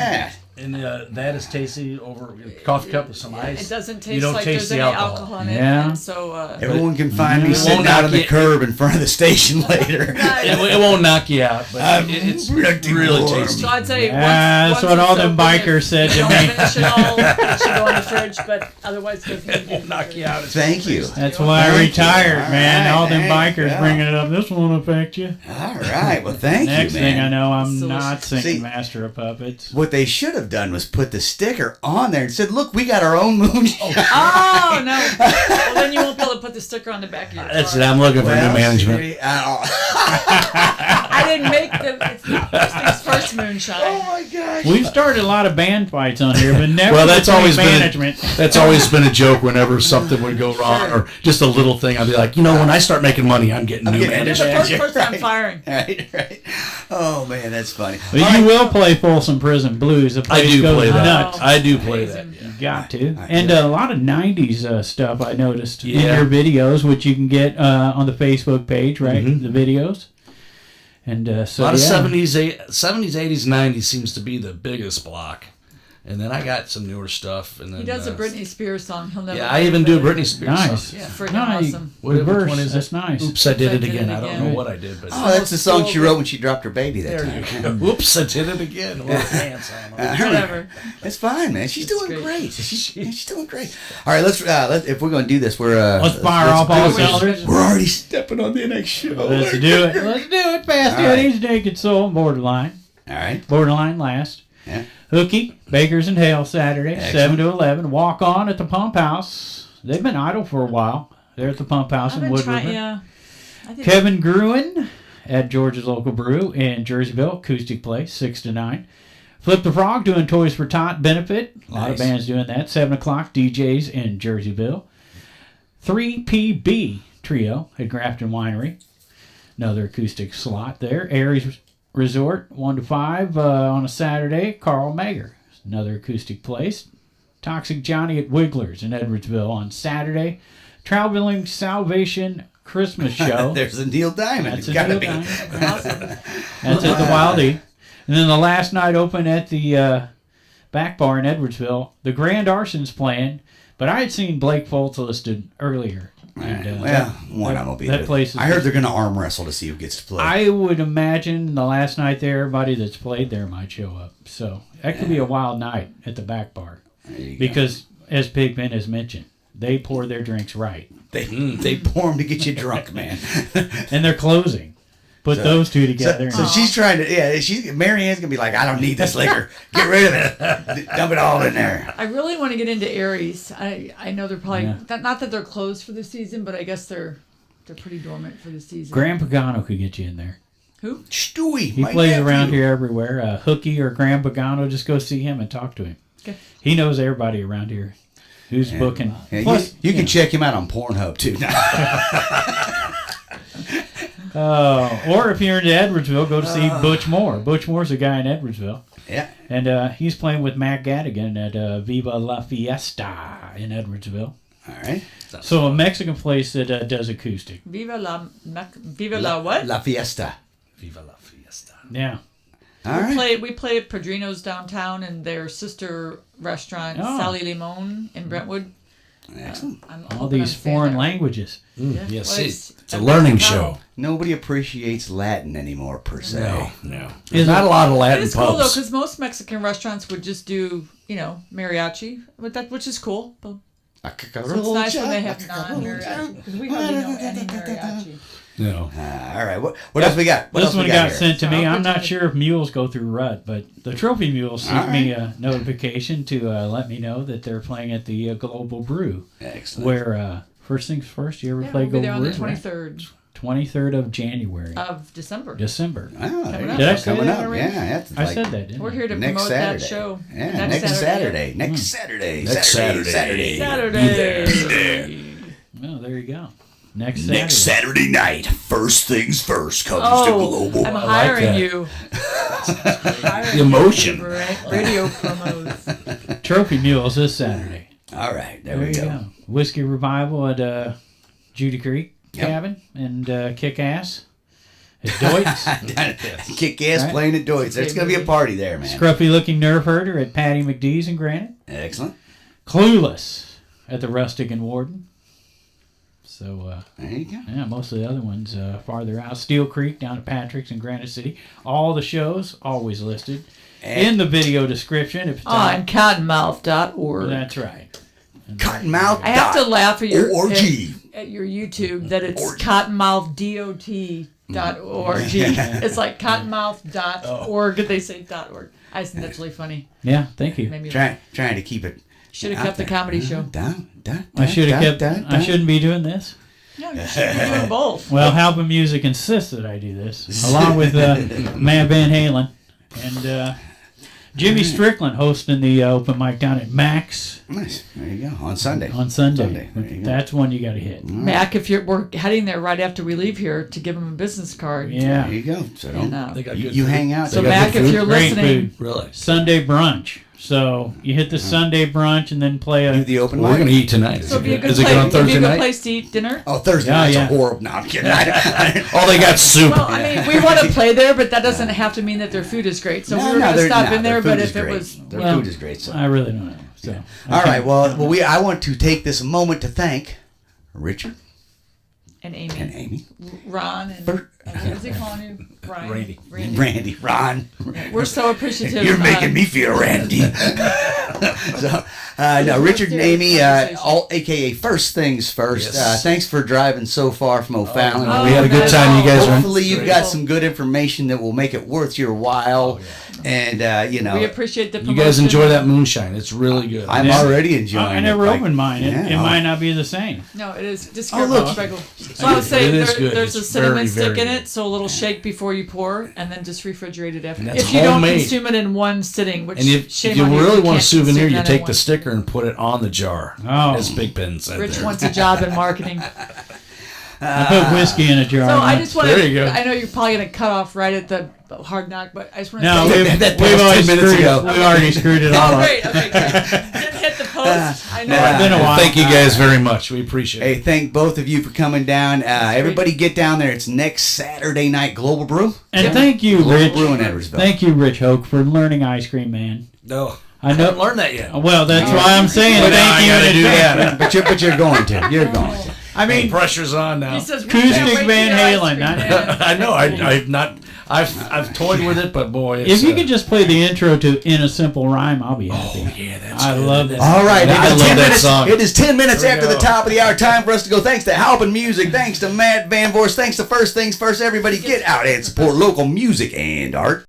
And that is tasty over a coffee cup with some ice. It doesn't You taste don't like taste there's the any alcohol. alcohol in it. Yeah. And so Everyone can find me It sitting won't out on knock the you- curb in front of the station later. It won't knock you out, but I'm it's pretty really warm. tasty. So I'd say Yeah, once that's what it's all them open, bikers said to don't me. finish it all. It should go in the fridge, but otherwise it doesn't need to Knock you out. It's Thank you. That's why I Thank you. retired, All man. right, All them hey, bikers yeah. bringing it up. This won't affect you. All right. Well, thank Next you, man. thing I know, I'm Delicious. not singing See- Master of Puppets. What they should have done was put the sticker on there and said, "Look, we got our own moonshine." Oh no! Well, then you won't be able to put the sticker on the back of your car. That's it. I'm looking for new management. See, I didn't make the it's not first things first moonshine. oh my gosh. We've started a lot of band fights on here, but never Well, that's between always been management. That's always been a joke whenever something would go wrong or just a little thing. I'd be like, when I start making money, I'm getting new getting You're the management. first person I'm firing. Right. Oh man, that's funny. But you will play Folsom Prison Blues. The I place do goes play that. nuts. I do play that. Amazing. You got to. And a lot of 90s stuff I noticed in Yeah. your videos, which you can get on the Facebook page, right? Mhm. The videos. And so, A lot of yeah. 70s, 80s, 90s seems to be the biggest block. And then I got some newer stuff. And then He does a Britney Spears song. He'll never. Yeah, I even do a Britney Spears Nice. song. Yeah, freaking Nice. awesome. What Reverse. one is That's it? nice. Oops, I did it Oops, I did again. it I don't again. know what I did, but Oh, that's the song she wrote when she dropped her baby that there time. you go. Oops, I did it again. With her pants on. Whatever. It's fine, man. She's doing great. great. She's doing great. All right, let's if we're going to do this, we're Let's fire off all do it. cylinders. We're already stepping on the next show. Let's do it. Let's do it. Fast All right. Eddie's Naked Soul, Borderline. All right. Borderline last. Yeah. Hookie, Bakers and Hale Saturday, Excellent. 7 to 11. Walk on at the Pump House. They've been idle for a while. They're at the Pump House I've in been Wood trying. River. Yeah. I think Kevin Gruen at George's Local Brew in Jerseyville, Acoustic Place, 6 to 9. Flip the Frog doing Toys for Tot benefit. A lot of Nice. bands doing that. 7 o'clock, DJs in Jerseyville. 3PB Trio at Grafton Winery. Another acoustic slot there. Aries Resort, 1 to 5 on a Saturday. Carl Mager, another acoustic place. Toxic Johnny at Wiggler's in Edwardsville on Saturday. Traveling Salvation Christmas Show. There's a Neil Diamond. That's It's a gotta Neil be. Diamond. awesome. That's at the Wild E. And then the last night open at the back bar in Edwardsville. The Grand Arson's playing, but I had seen Blake Foltz listed earlier. And, Well, one of them will be that there. place is- I heard they're going to arm wrestle to see who gets to play. I would imagine the last night there, everybody that's played there might show up. So that could be a wild night at the back bar. There you go. Because, as Big Ben has mentioned, they pour their drinks right. They pour them to get you drunk, man. And they're closing. Put those two together. So she's trying to, Mary Ann's going to be like, I don't need this liquor. Get rid of it. Dump it all in there. I really want to get into Aries. I know they're probably Yeah. not that they're closed for the season, but I guess they're pretty dormant for the season. Graham Pagano could get you in there. Who? Stewie. He my plays nephew. around here everywhere. Hookie or Graham Pagano, just go see him and talk to him. Okay. He knows everybody around here who's booking. Yeah, Plus, you can check him out on Pornhub, too. or if you're into Edwardsville, go to see Butch Moore. Butch Moore's a guy in Edwardsville. Yeah. And he's playing with Matt Gadigan at Viva La Fiesta in Edwardsville. All right. So a Mexican place that does acoustic. Viva la what? La Fiesta. Viva la fiesta. Yeah. All right. We play at Padrino's downtown and their sister restaurant, Oh. Sally Limon in Brentwood. Excellent. All these foreign languages. Yes, Well, it's a learning show. Nobody appreciates Latin anymore, per se. No. Is There's not a lot of Latin It's cool though, pubs. because most Mexican restaurants would just do, mariachi, which is cool. But so it's nice when they have non-mariachi, because we hardly know any mariachi. No. All right. What else we got? What This else we one got got here? sent to me. So I'm not good. sure if mules go through rut, but the Trophy Mules sent All me a notification to let me know that they're playing at the Global Brew. Excellent. Where, first things first, you ever Yeah, play we'll be there Global on the Brew? 23rd 23rd of January. of December. December. Oh, there you Did go. I say Coming that up. already? Yeah, that's I like said that, didn't We're I? here to next promote Saturday. that show. Yeah, next Saturday. Next Saturday. Next Saturday. Saturday. Well, there you go. Next Next Saturday. Saturday night, first things first comes to Oh, Global. I'm hiring that. you. The emotion. For radio promos. Trophy Mules this Saturday. All right, there There we you go. go. Whiskey Revival at Judy Creek Yep. Cabin and Kick Ass at Deutz. Kick ass Right. playing at Deutz. There's going to be a party there, man. Scruffy Looking Nerve Herder at Patty McDee's in Granite. Excellent. Clueless at the Rustic and Warden. So, There you go. yeah, most of the other ones farther out. Steel Creek down at Patrick's in Granite City. All the shows always listed in the video description. If it's On cottonmouth.org. That's right. Cottonmouth. I have to laugh at your org. at your YouTube that it's cottonmouthdot.org. It's like cottonmouth.org. They say .org. I just think that's really funny. Yeah, thank you. Made me Trying to keep it. should have out kept the there. comedy show. I should have kept. I shouldn't be doing this. No, you should be doing both. Well, Halpin Music insists that I do this, along with Matt Van Halen and Jimmy Strickland hosting the open mic down at Max Nice. There you go. On Sunday. on Sunday. There you go. That's one you got to hit. Mac, if we're heading there right after we leave here to give him a business card. There Yeah, you go. So And, don't. They got You, good you food. hang out. so there. Mac, if you're great listening, food. Really? Sunday brunch. So you hit the Sunday brunch and then play Do a. the open Well, we're mic. going to eat tonight. so it'd be a good Is it place. good on It'd be Thursday a good night? place to eat dinner. Oh, Thursday Yeah, night's yeah. a horrible. No, I'm kidding. Oh, they got soup. Well, I mean, we want to play there, but that doesn't have to mean that their food is great. So we were going to stop in there, but if it was, Their well, food is great. So. I really don't know. So All right. Well, I want to take this moment to thank Richard and Amy, and Amy, Ron, and what's he calling you? Brian? Randy. Randy, Ron. We're so appreciative. You're making me feel Randy. So, no, Richard and Amy, all AKA First Things First. Yes. Thanks for driving so far from O'Fallon. Oh, We had a good that's time. You all. guys were. Hopefully, you've got Great. some good information that will make it worth your while. And We appreciate the You promotion. guys enjoy that moonshine. It's really good. I'm Yeah. already enjoying I it. never like- opened mine. It Yeah. might not be the same. No, it is. Just Oh, look. So I was saying It is good. there's a It's cinnamon very, stick very in good. it, so a little shake before you pour, and then just refrigerate it after. And that's If you don't homemade. consume it in one sitting, which And if shame you on you, really if want a can't souvenir, consume you that in take one. the sticker and put it on the jar. Oh. As Big Ben said. Rich there. wants a job in marketing. I put whiskey in a jar. So I just want There you go. I know you're probably going to cut off right at the hard knock, but I just want to No, say. we've, that we've passed already 10 minutes screwed ago. it. We've already screwed it all Oh, up. great. Okay, great. Didn't hit the post. I know. It's been a while. Thank you guys very much. We appreciate Hey, it. thank both of you for coming down. Everybody get down there. It's next Saturday night, Global Brew. And thank you, Global Rich. Brew in Edwardsville. Thank you, Rich Houke, for learning Ice Cream Man. No, I haven't know. learned that yet. Well, that's why I'm saying But now thank I you gotta in do advance. that. But you're going to. You're going to. I mean, Pressure's on now. He says, "We can't Acoustic wait Van for your ice Halen, cream, not- man." I know. I've not. I've toyed with it, but boy, it's, if you could just play the intro to "In a Simple Rhyme," I'll be happy. Oh yeah, that's. I good. love that. All right, I it is love 10 that minutes. song. It is 10 minutes There we after the go. top of the hour. Time for us to go. Thanks to Halpin Music. Thanks to Matt Van Vorst. Thanks to First Things First. Everybody get out and support local music and art.